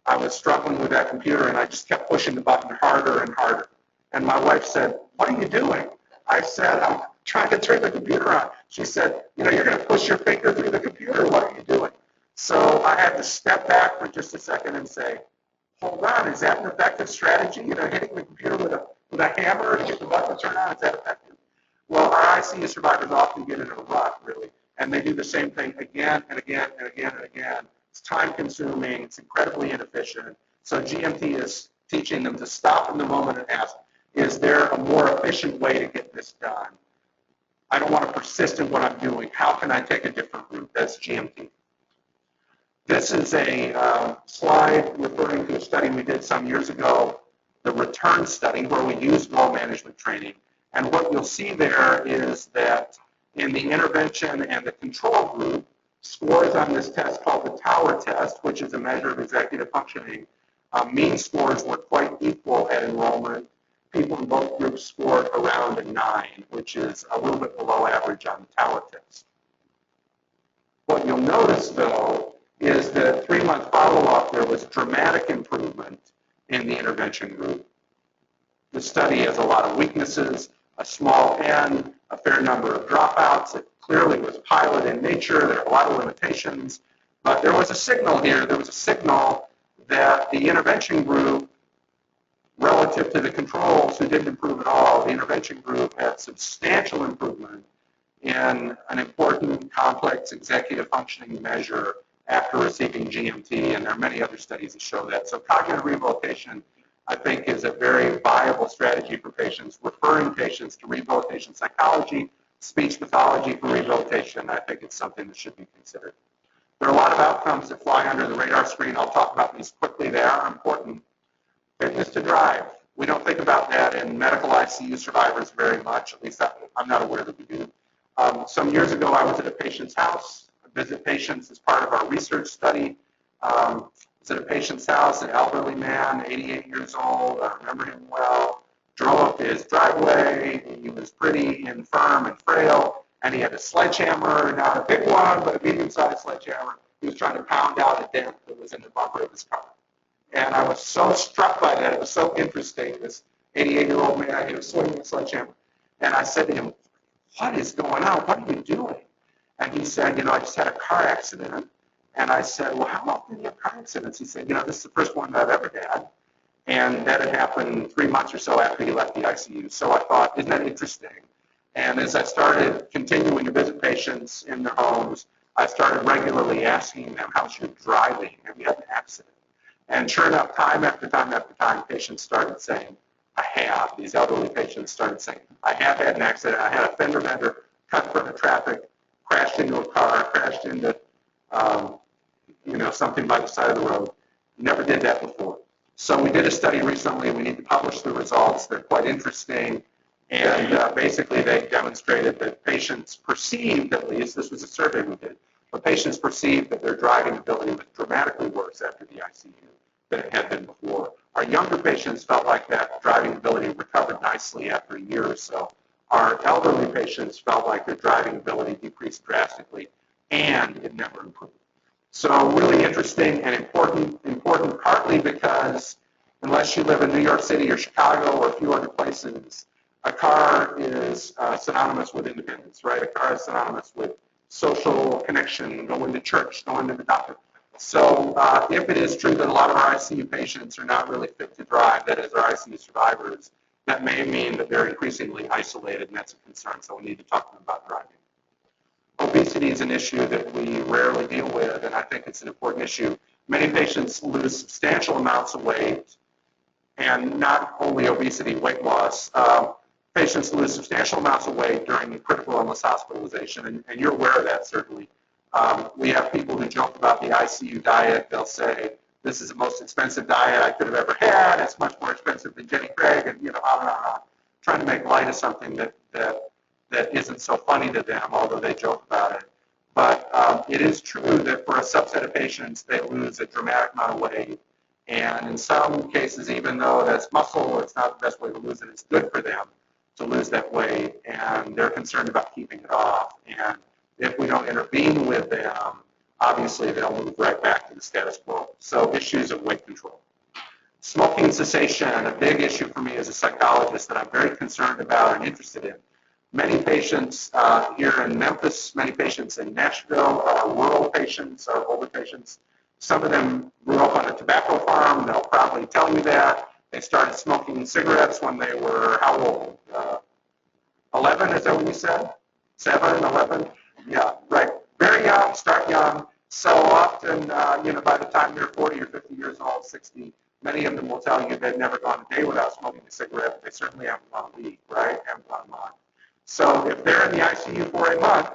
I was struggling with that computer and I just kept pushing the button harder and harder. And my wife said, what are you doing? I said, I'm trying to turn the computer on. She said, you're going to push your finger through the computer. What are you doing? So I had to step back for just a second and say, hold on, is that an effective strategy? Hitting the computer with a hammer to get the button to turn on, is that effective? Well, our ICU survivors often get in a rut, really, and they do the same thing again and again and again and again. It's time-consuming. It's incredibly inefficient. So GMT is teaching them to stop in the moment and ask, is there a more efficient way to get this done? I don't want to persist in what I'm doing. How can I take a different route? That's GMT. This is a slide referring to a study we did some years ago, the return study, where we used woe management training. And what you'll see there is that in the intervention and the control group, scores on this test called the Tower test, which is a measure of executive functioning, mean scores were quite equal at enrollment. People in both groups scored around a 9, which is a little bit below average on the Tower test. What you'll notice, though, is that at 3-month follow-up, there was dramatic improvement in the intervention group. The study has a lot of weaknesses, a small n, a fair number of dropouts. It clearly was pilot in nature. There are a lot of limitations. But there was a signal here. There was a signal that the intervention group, relative to the controls who didn't improve at all, the intervention group had substantial improvement in an important complex executive functioning measure after receiving GMT, and there are many other studies that show that. So cognitive rehabilitation, I think, is a very viable strategy for patients. Referring patients to rehabilitation psychology, speech pathology for rehabilitation, I think it's something that should be considered. There are a lot of outcomes that fly under the radar screen. I'll talk about these quickly. They are important. Fitness to drive. We don't think about that in medical ICU survivors very much, at least I'm not aware that we do. Some years ago, I was at a patient's house. I visit patients as part of our research study. I was at a patient's house, an elderly man, 88 years old. I remember him well. Drove up to his driveway. He was pretty infirm and frail, and he had a sledgehammer, not a big one, but a medium-sized sledgehammer. He was trying to pound out a dent that was in the bumper of his car. And I was so struck by that. It was so interesting. This 88-year-old man, he was swinging a sledgehammer. And I said to him, what is going on? What are you doing? And he said, I just had a car accident. And I said, well, how often do you have car accidents? He said, this is the first one that I've ever had. And that had happened 3 months or so after he left the ICU. So I thought, isn't that interesting? And as I started continuing to visit patients in their homes, I started regularly asking them, how's your driving? Have you had an accident? And sure enough, time after time after time, patients started saying, I have. These elderly patients started saying, I have had an accident. I had a fender bender, cut from the traffic, crashed into a car, crashed into something by the side of the road. Never did that before. So we did a study recently. We need to publish the results. They're quite interesting. And basically they demonstrated that patients perceived, at least, this was a survey we did, but patients perceived that their driving ability was dramatically worse after the ICU than it had been before. Our younger patients felt like that driving ability recovered nicely after a year or so. Our elderly patients felt like their driving ability decreased drastically, and it never improved. So really interesting and important partly because unless you live in New York City or Chicago or a few other places, a car is synonymous with independence, right? A car is synonymous with social connection, going to church, going to the doctor. So if it is true that a lot of our ICU patients are not really fit to drive, that is, our ICU survivors, that may mean that they're increasingly isolated, and that's a concern, so we need to talk to them about driving. Obesity is an issue that we rarely deal with, and I think it's an important issue. Many patients lose substantial amounts of weight, and not only obesity, weight loss. Patients lose substantial amounts of weight during critical illness hospitalization, and you're aware of that, certainly. We have people who joke about the ICU diet. They'll say, this is the most expensive diet I could have ever had. It's much more expensive than Jenny Craig, and on and on. Trying to make light of something that isn't so funny to them, although they joke about it. But it is true that for a subset of patients, they lose a dramatic amount of weight. And in some cases, even though that's muscle, it's not the best way to lose it. It's good for them to lose that weight, and they're concerned about keeping it off. And if we don't intervene with them, obviously they'll move right back to the status quo. So issues of weight control. Smoking cessation, a big issue for me as a psychologist that I'm very concerned about and interested in. Many patients here in Memphis, many patients in Nashville are rural patients, are older patients. Some of them grew up on a tobacco farm. They'll probably tell you that. They started smoking cigarettes when they were, how old? 11, is that what you said? 7, 11? Yeah, right. Very young, start young. So often, by the time they're 40 or 50 years old, 60, many of them will tell you they've never gone a day without smoking a cigarette, but they certainly haven't gone a week, right? Haven't gone a month. So if they're in the ICU for a month,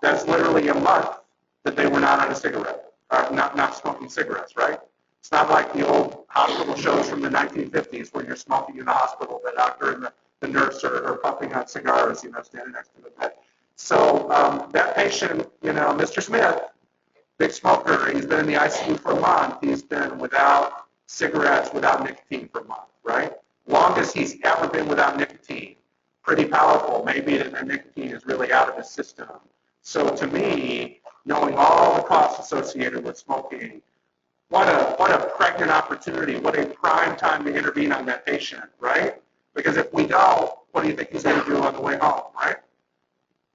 that's literally a month that they were not on a cigarette, not smoking cigarettes, right? It's not like the old hospital shows from the 1950s where you're smoking in the hospital, the doctor and the nurse are puffing on cigars, standing next to the bed. So that patient, Mr. Smith, big smoker, he's been in the ICU for a month. He's been without cigarettes, without nicotine for a month, right? Longest he's ever been without nicotine. Pretty powerful. Maybe the nicotine is really out of his system. So to me, knowing all the costs associated with smoking, what a pregnant opportunity, what a prime time to intervene on that patient, right? Because if we don't, what do you think he's going to do on the way home, right?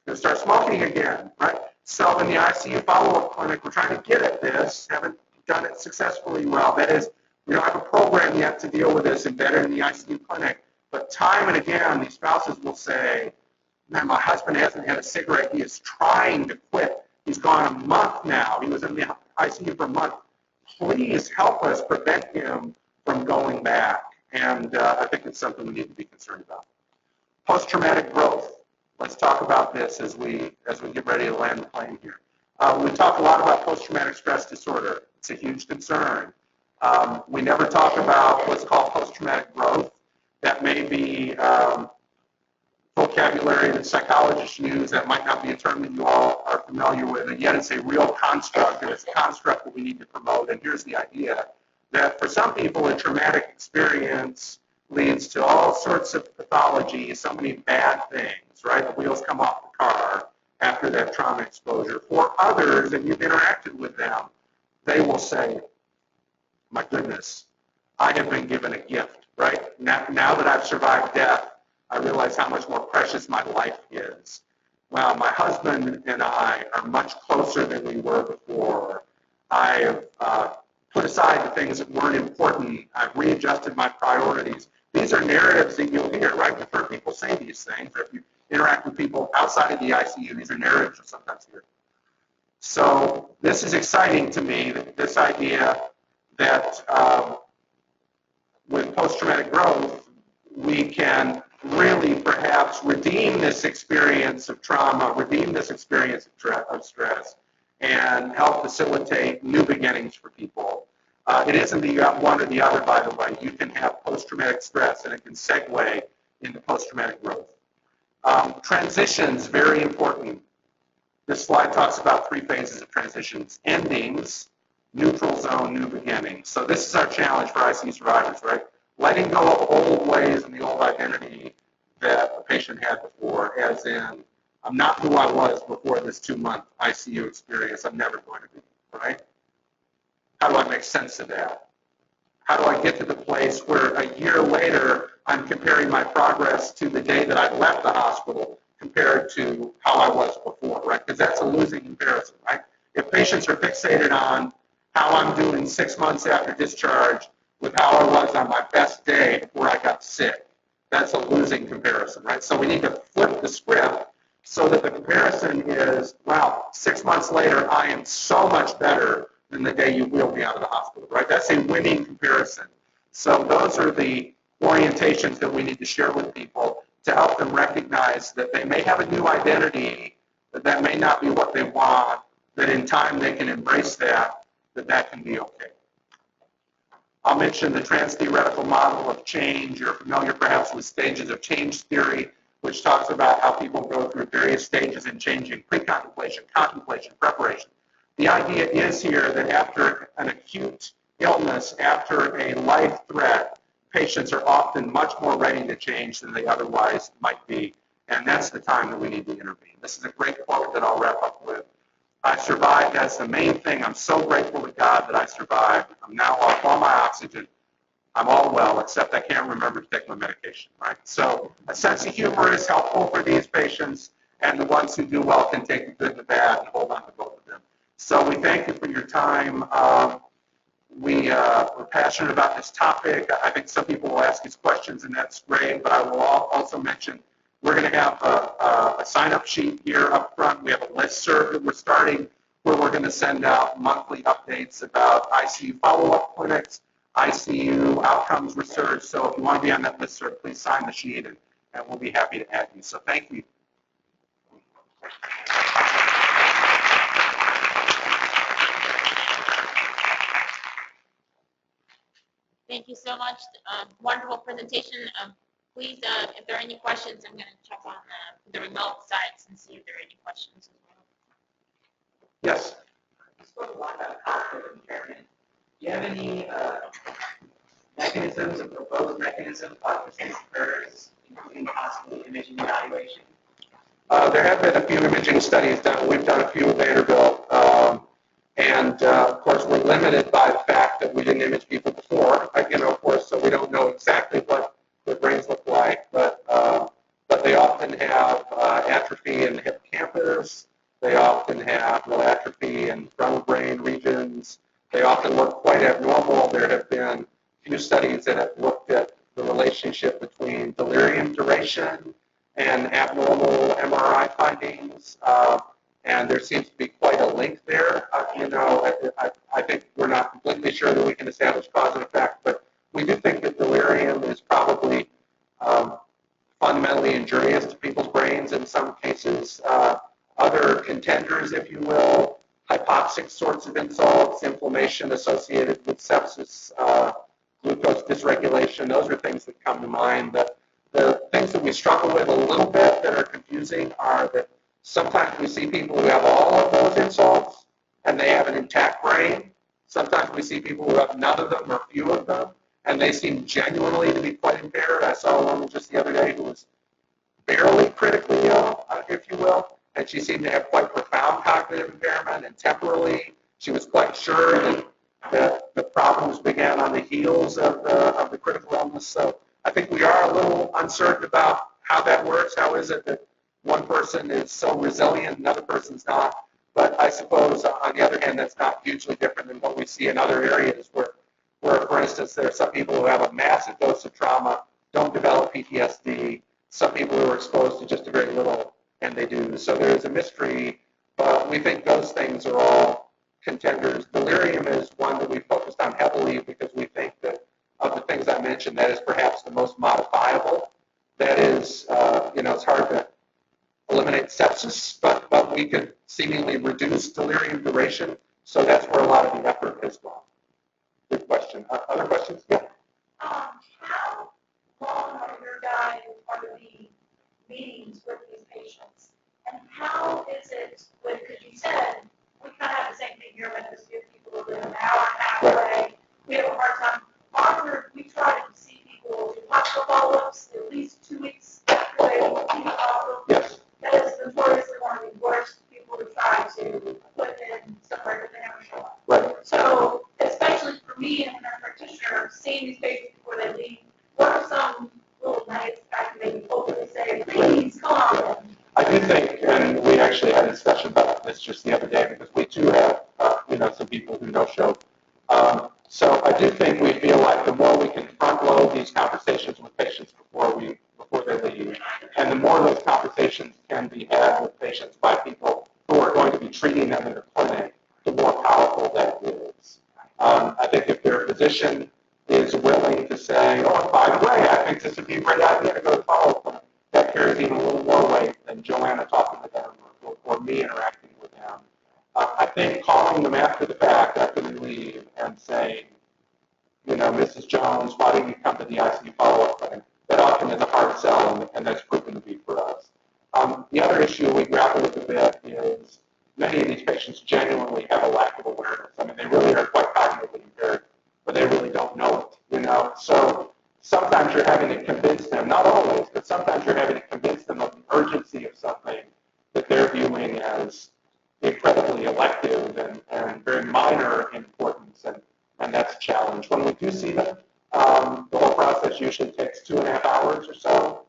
He's going to start smoking again, right? So in the ICU follow-up clinic, we're trying to get at this, haven't done it successfully well. That is, we don't have a program yet to deal with this embedded in the ICU clinic. But time and again, these spouses will say, man, my husband hasn't had a cigarette. He is trying to quit. He's gone a month now. He was in the ICU for a month. Please help us prevent him from going back. And I think it's something we need to be concerned about. Post-traumatic growth. Let's talk about this as we get ready to land the plane here. We talk a lot about post-traumatic stress disorder. It's a huge concern. We never talk about what's called post-traumatic growth. That may be vocabulary that psychologists use that might not be a term that you all are familiar with, and yet it's a real construct, and it's a construct that we need to promote. And here's the idea, that for some people a traumatic experience leads to all sorts of pathology, so many bad things, right? The wheels come off the car after that trauma exposure. For others, and you've interacted with them, they will say, my goodness, I have been given a gift, right? Now that I've survived death, I realize how much more precious my life is. Wow, my husband and I are much closer than we were before. I have put aside the things that weren't important. I've readjusted my priorities. These are narratives that you'll hear, right? We've heard people say these things. Or if you interact with people outside of the ICU, these are narratives you'll sometimes hear. So this is exciting to me, this idea that with post-traumatic growth, we can really perhaps redeem this experience of trauma, redeem this experience of stress, and help facilitate new beginnings for people. It isn't the one or the other, by the way. You can have post-traumatic stress, and it can segue into post-traumatic growth. Transitions, very important. This slide talks about 3 phases of transitions: endings, neutral zone, new beginnings. So this is our challenge for ICU survivors, right? Letting go of old ways and the old identity that a patient had before, as in, I'm not who I was before this 2-month ICU experience. I'm never going to be, right? How do I make sense of that? How do I get to the place where a year later I'm comparing my progress to the day that I left the hospital compared to how I was before, right? Because that's a losing comparison, right? If patients are fixated on how I'm doing 6 months after discharge with how I was on my best day before I got sick, that's a losing comparison, right? So we need to flip the script so that the comparison is, wow, 6 months later, I am so much better than the day you wheeled me out of the hospital, right? That's a winning comparison. So those are the orientations that we need to share with people to help them recognize that they may have a new identity, that may not be what they want, that in time they can embrace that can be okay. I'll mention the trans-theoretical model of change. You're familiar perhaps with stages of change theory, which talks about how people go through various stages in changing: pre-contemplation, contemplation, preparation. The idea is here that after an acute illness, after a life threat, patients are often much more ready to change than they otherwise might be, and that's the time that we need to intervene. This is a great quote that I'll wrap up with. I survived. That's the main thing. I'm so grateful to God that I survived. I'm now off all my oxygen. I'm all well, except I can't remember to take my medication, right? So a sense of humor is helpful for these patients, and the ones who do well can take the good and the bad and hold on to both of them. So we thank you for your time. We're passionate about this topic. I think some people will ask us questions, and that's great, but I will also mention we're going to have a sign-up sheet here up front. We have a listserv that we're starting where we're going to send out monthly updates about ICU follow-up clinics, ICU outcomes research. So if you want to be on that listserv, please sign the sheet, and we'll be happy to add you. So thank you. Thank you so much. Wonderful presentation. Please, if there are any questions, I'm going to check on the remote sites and see if there are any questions as well. Yes. You spoke a lot about cognitive impairment. Do you have any mechanisms or proposed mechanisms by which this occurs, including possibly imaging evaluation? There have been a few imaging studies done. We've done a few at Vanderbilt. And of course, we're limited by the fact that we didn't image people before, of course, so we don't know exactly what their brains look like, but they often have atrophy in the hippocampus. They often have low atrophy in frontal brain regions. They often look quite abnormal. There have been a few studies that have looked at the relationship between delirium duration and abnormal MRI findings. And there seems to be quite a link there. I think we're not completely sure that we can establish cause and effect, but we do think that delirium is probably fundamentally injurious to people's brains in some cases. Other contenders, if you will, hypoxic sorts of insults, inflammation associated with sepsis, glucose dysregulation, those are things that come to mind. The things that we struggle with a little bit that are confusing are that sometimes we see people who have all of those insults and they have an intact brain. Sometimes we see people who have none of them or few of them, and they seem genuinely to be quite impaired. I saw a woman just the other day who was barely critically ill, if you will, and she seemed to have quite profound cognitive impairment, and temporally she was quite sure that the problems began on the heels of the critical illness. So I think we are a little uncertain about how that works. How is it that one person is so resilient, another person's not? But I suppose, on the other hand, that's not hugely different than what we see in other areas where, for instance, there are some people who have a massive dose of trauma, don't develop PTSD, some people who are exposed to just a very little, and they do. So there is a mystery, but we think those things are all contenders. Delirium is one that we focused on heavily because we think that of the things I mentioned, that is perhaps the most modifiable. That is, it's hard to eliminate sepsis, but we could seemingly reduce delirium duration. So that's where a lot of the effort has gone. Good question. Other questions? Yeah. How long are your guys are the meetings with these patients? And how is it with, because you said we kind of have the same thing here with us, give people an hour and a half away. We have a hard time. We try to see people do hospital follow-ups at least 2 weeks after they leave the hospital. Yes. That is notoriously one of the worst people to try to put in somewhere that they never show up. Right. So, especially for me as a nurse practitioner, seeing these patients before they leave, what are some little nuggets I can maybe hopefully say, please come on? I do think, and we actually had a discussion about this just the other day because we too have, some people who no-show. So I do think we feel like the more we can front-load these conversations with patients before they leave, and the more those conversations can be had with patients by people who are going to be treating them in the clinic, the more powerful that is. I think if their physician is willing be a great idea to go to follow-up clinic. That carries even a little more weight than Joanna talking to them or me interacting with them. I think calling them after the fact, after they leave, and saying, Mrs. Jones, why didn't you come to the ICU follow-up clinic? That often is a hard sell, and that's proven to be for us. The other issue we grapple with a bit is many of these patients genuinely have a lack of awareness. I mean, they really are quite cognitively impaired, but they really don't know it, So sometimes you're having to convince them, not always, but sometimes you're having to convince them of the urgency of something that they're viewing as incredibly elective and very minor importance, and that's a challenge. When we do see them, the whole process usually takes 2.5 hours or so.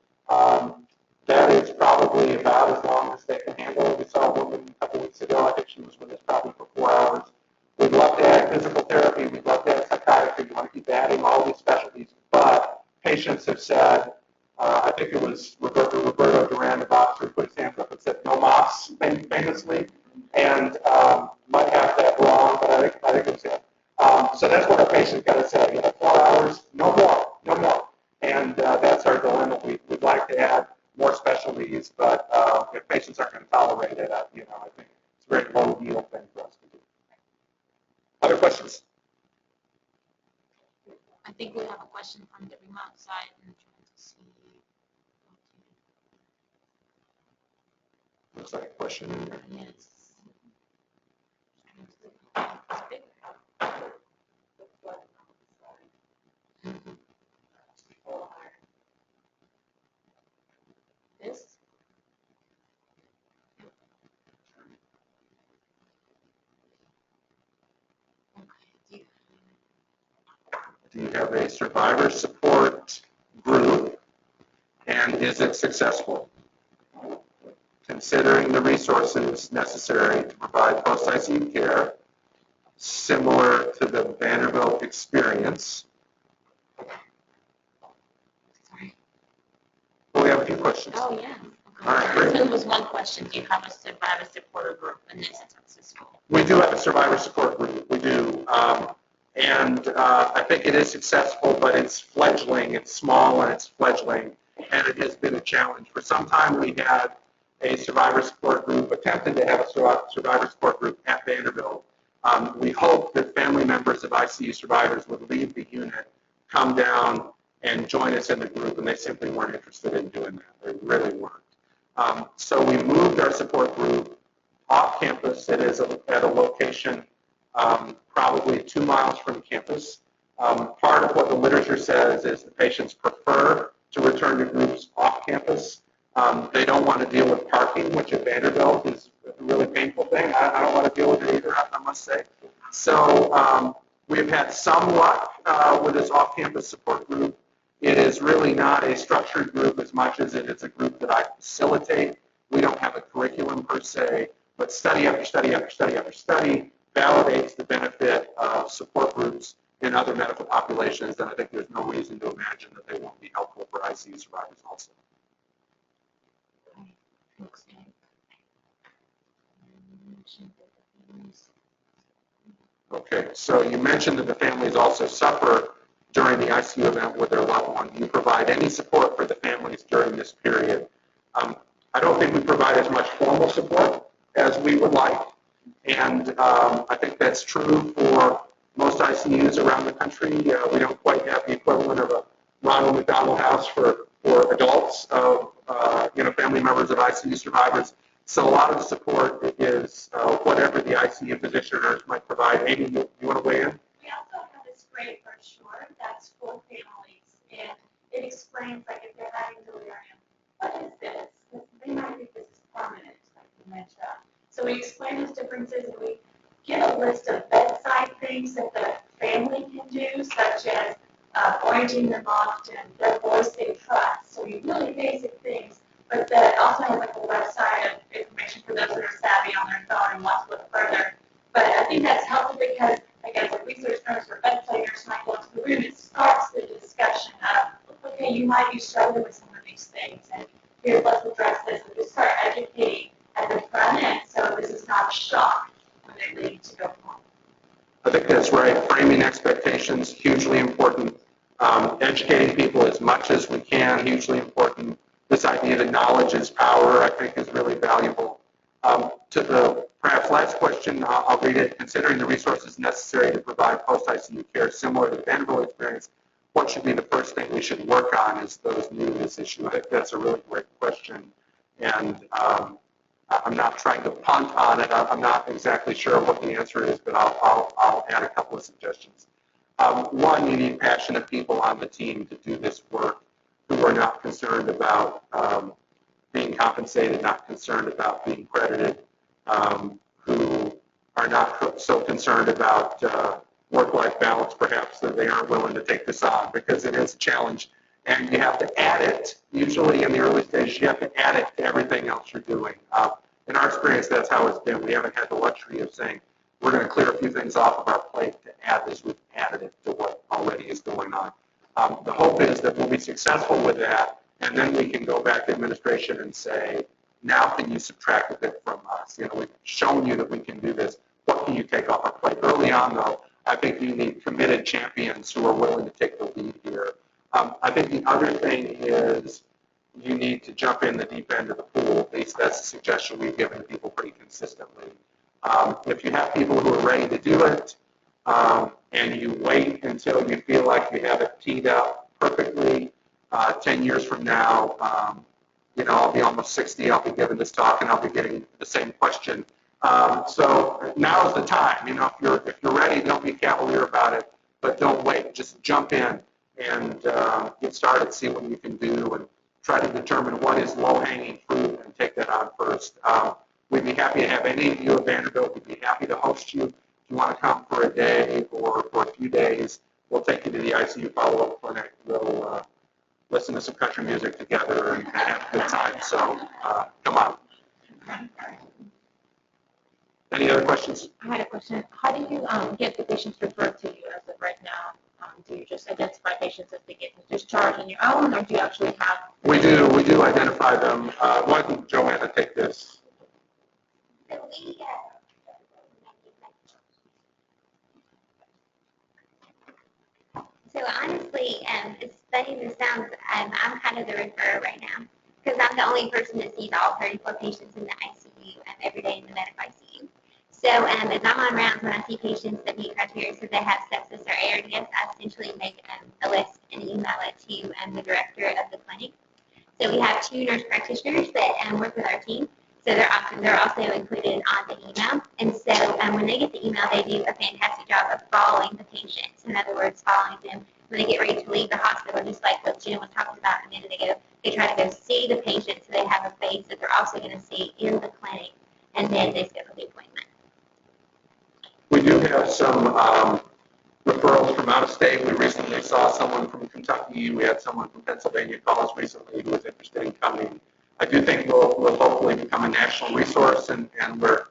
That is probably about as long as they can handle. We saw a woman a couple weeks ago. I think she was with us probably for 4 hours. We'd love to add physical therapy. We'd love to add psychiatry. We want to keep adding all these specialties. But patients have said, I think it was Roberto Duran, the boxer, who put his hands up and said, no mas, famously. And might have that wrong, but I think it was him. So that's what our patients got to say. 4 hours, no more. And that's our dilemma. We'd like to add more specialties, but if patients aren't going to tolerate it, I think it's a very low yield thing for us to do. Other questions? I think we have a question from the remote side. I'm trying to see. Looks like a question in there. Yes. This? Okay. Do you have a survivor support group, and is it successful? Considering the resources necessary to provide post-ICU care, similar to the Vanderbilt experience. Sorry. Well, we have a few questions. Oh, yeah. Okay. All right, great. There was one question. Do you have a survivor support group, and is it successful? We do have a survivor support group. We do. And I think it is successful, but it's fledgling. It's small and it's fledgling, and it has been a challenge. For some time, we had a survivor support group, attempted to have a survivor support group at Vanderbilt. We hoped that family members of ICU survivors would leave the unit, come down, and join us in the group, and they simply weren't interested in doing that. They really weren't. So we moved our support group off campus. It is at a location probably 2 miles from campus. Part of what the literature says is the patients prefer to return to groups off campus. They don't want to deal with parking, which at Vanderbilt is a really painful thing. I don't want to deal with it either, I must say. So we've had some luck with this off-campus support group. It is really not a structured group as much as it is a group that I facilitate. We don't have a curriculum per se, but study after study after study after study validates the benefit of support groups in other medical populations, and I think there's no reason to imagine that they won't be helpful for ICU survivors also. Okay, so you mentioned that the families also suffer during the ICU event with their loved one. Do you provide any support for the families during this period? I don't think we provide as much formal support as we would like, and I think that's true for most ICUs around the country. We don't quite have the equivalent of a Ronald McDonald House for adults of family members of ICU survivors. So a lot of the support is whatever the ICU physician or nurse might provide. Aimee, you want to weigh in? We also have this great brochure that's for families, and it explains, like, if they're having delirium, what is this? They might think this is permanent, like dementia. So we explain those differences, and we give a list of bedside things that the family can do, such as orienting them often, their voice they trust. So really basic things, but that also has like a website of information for those that are savvy on their phone and want to look further. But I think that's helpful because, again, as a research nurse or bedside nurse might go into the room, it starts the discussion of, okay, you might be struggling with some of these things, and here, let's address this, and just start educating at the front end so this is not a shock when they leave to go home. I think that's right. Framing expectations, hugely important. Educating people as much as we can, hugely important. This idea that knowledge is power, I think, is really valuable. To the perhaps last question, I'll read it. Considering the resources necessary to provide post-ICU care similar to the Vanderbilt experience, what should be the first thing we should work on as those new to this issue? I think that's a really great question. And I'm not trying to punt on it. I'm not exactly sure what the answer is, but I'll add a couple of suggestions. One, you need passionate people on the team to do this work who are not concerned about being compensated, not concerned about being credited, who are not so concerned about work-life balance, perhaps, that they aren't willing to take this on, because it is a challenge. And you have to add it, usually in the early stages, you have to add it to everything else you're doing. In our experience, that's how it's been. We haven't had the luxury of saying, we're going to clear a few things off of our plate to add this. We've added it to what already is going on. The hope is that we'll be successful with that, and then we can go back to administration and say, now can you subtract a bit from us? You know, we've shown you that we can do this. What can you take off our plate? Early on, though, I think you need committed champions who are willing to take the lead here. I think the other thing is you need to jump in the deep end of the pool. At least that's a suggestion we've given people pretty consistently. If you have people who are ready to do it, and you wait until you feel like you have it teed up perfectly, 10 years from now, you know, I'll be almost 60, I'll be giving this talk, and I'll be getting the same question. So now's the time. You know, if you're ready, don't be cavalier about it, but don't wait. Just jump in and get started, see what you can do, and try to determine what is low-hanging fruit and take that on first. We'd be happy to have any of you at Vanderbilt. We'd be happy to host you. If you want to come for a day or for a few days, we'll take you to the ICU follow-up clinic. We'll listen to some country music together and have a good time. So come on. Any other questions? I had a question. How do you get the patients referred to you as of right now? Do you just identify patients as they get discharged on your own, or do you actually have? We do identify them. Why don't Joanna take this? So honestly, as funny as it sounds, I'm kind of the referrer right now, because I'm the only person that sees all 34 patients in the ICU every day in the medical ICU. So as I'm on rounds, when I see patients that meet criteria, so they have sepsis or ARDS, I essentially make a list and email it to the director of the clinic. So we have 2 nurse practitioners that work with our team. So they're also included on the email. And so when they get the email, they do a fantastic job of following the patients. In other words, following them when they get ready to leave the hospital, just like what Jim was talking about a minute ago. They try to go see the patient so they have a face that they're also going to see in the clinic, and then they schedule the appointment. We do have some referrals from out of state. We recently saw someone from Kentucky. We had someone from Pennsylvania call us recently who was interested in coming. I do think we'll hopefully become a national resource, and we're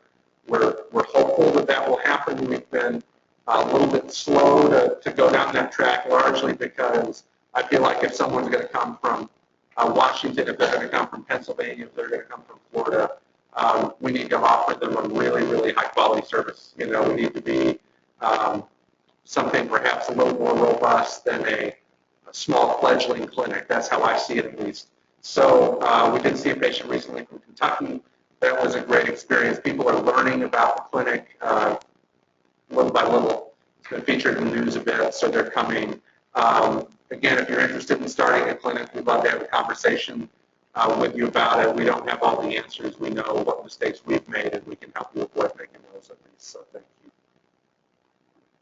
hopeful that that will happen. We've been a little bit slow to go down that track, largely because I feel like if someone's going to come from Washington, if they're going to come from Pennsylvania, if they're going to come from Florida, we need to offer them a really, really high-quality service. You know, we need to be something perhaps a little more robust than a small fledgling clinic. That's how I see it, at least. So we did see a patient recently from Kentucky. That was a great experience. People are learning about the clinic little by little. It's been featured in the news a bit, so they're coming. Again, if you're interested in starting a clinic, we'd love to have a conversation with you about it. We don't have all the answers. We know what mistakes we've made, and we can help you avoid making those, at least. So thank you.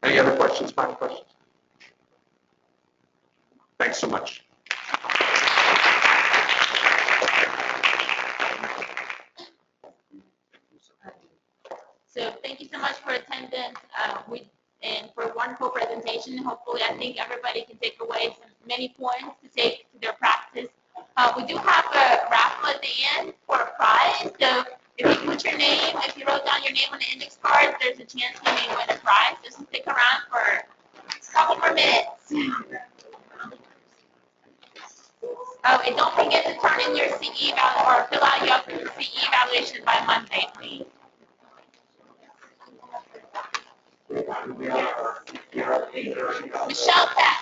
Any other questions, final questions? Thanks so much. So thank you so much for attendance and for a wonderful presentation. Hopefully, I think everybody can take away many points to take to their practice. We do have a raffle at the end for a prize. So if you put your name, if you wrote down your name on the index card, there's a chance you may win a prize. Just stick around for a couple more minutes. Oh, and don't forget to turn in your CE or fill out your CE evaluation by Monday, please. Michelle Pat.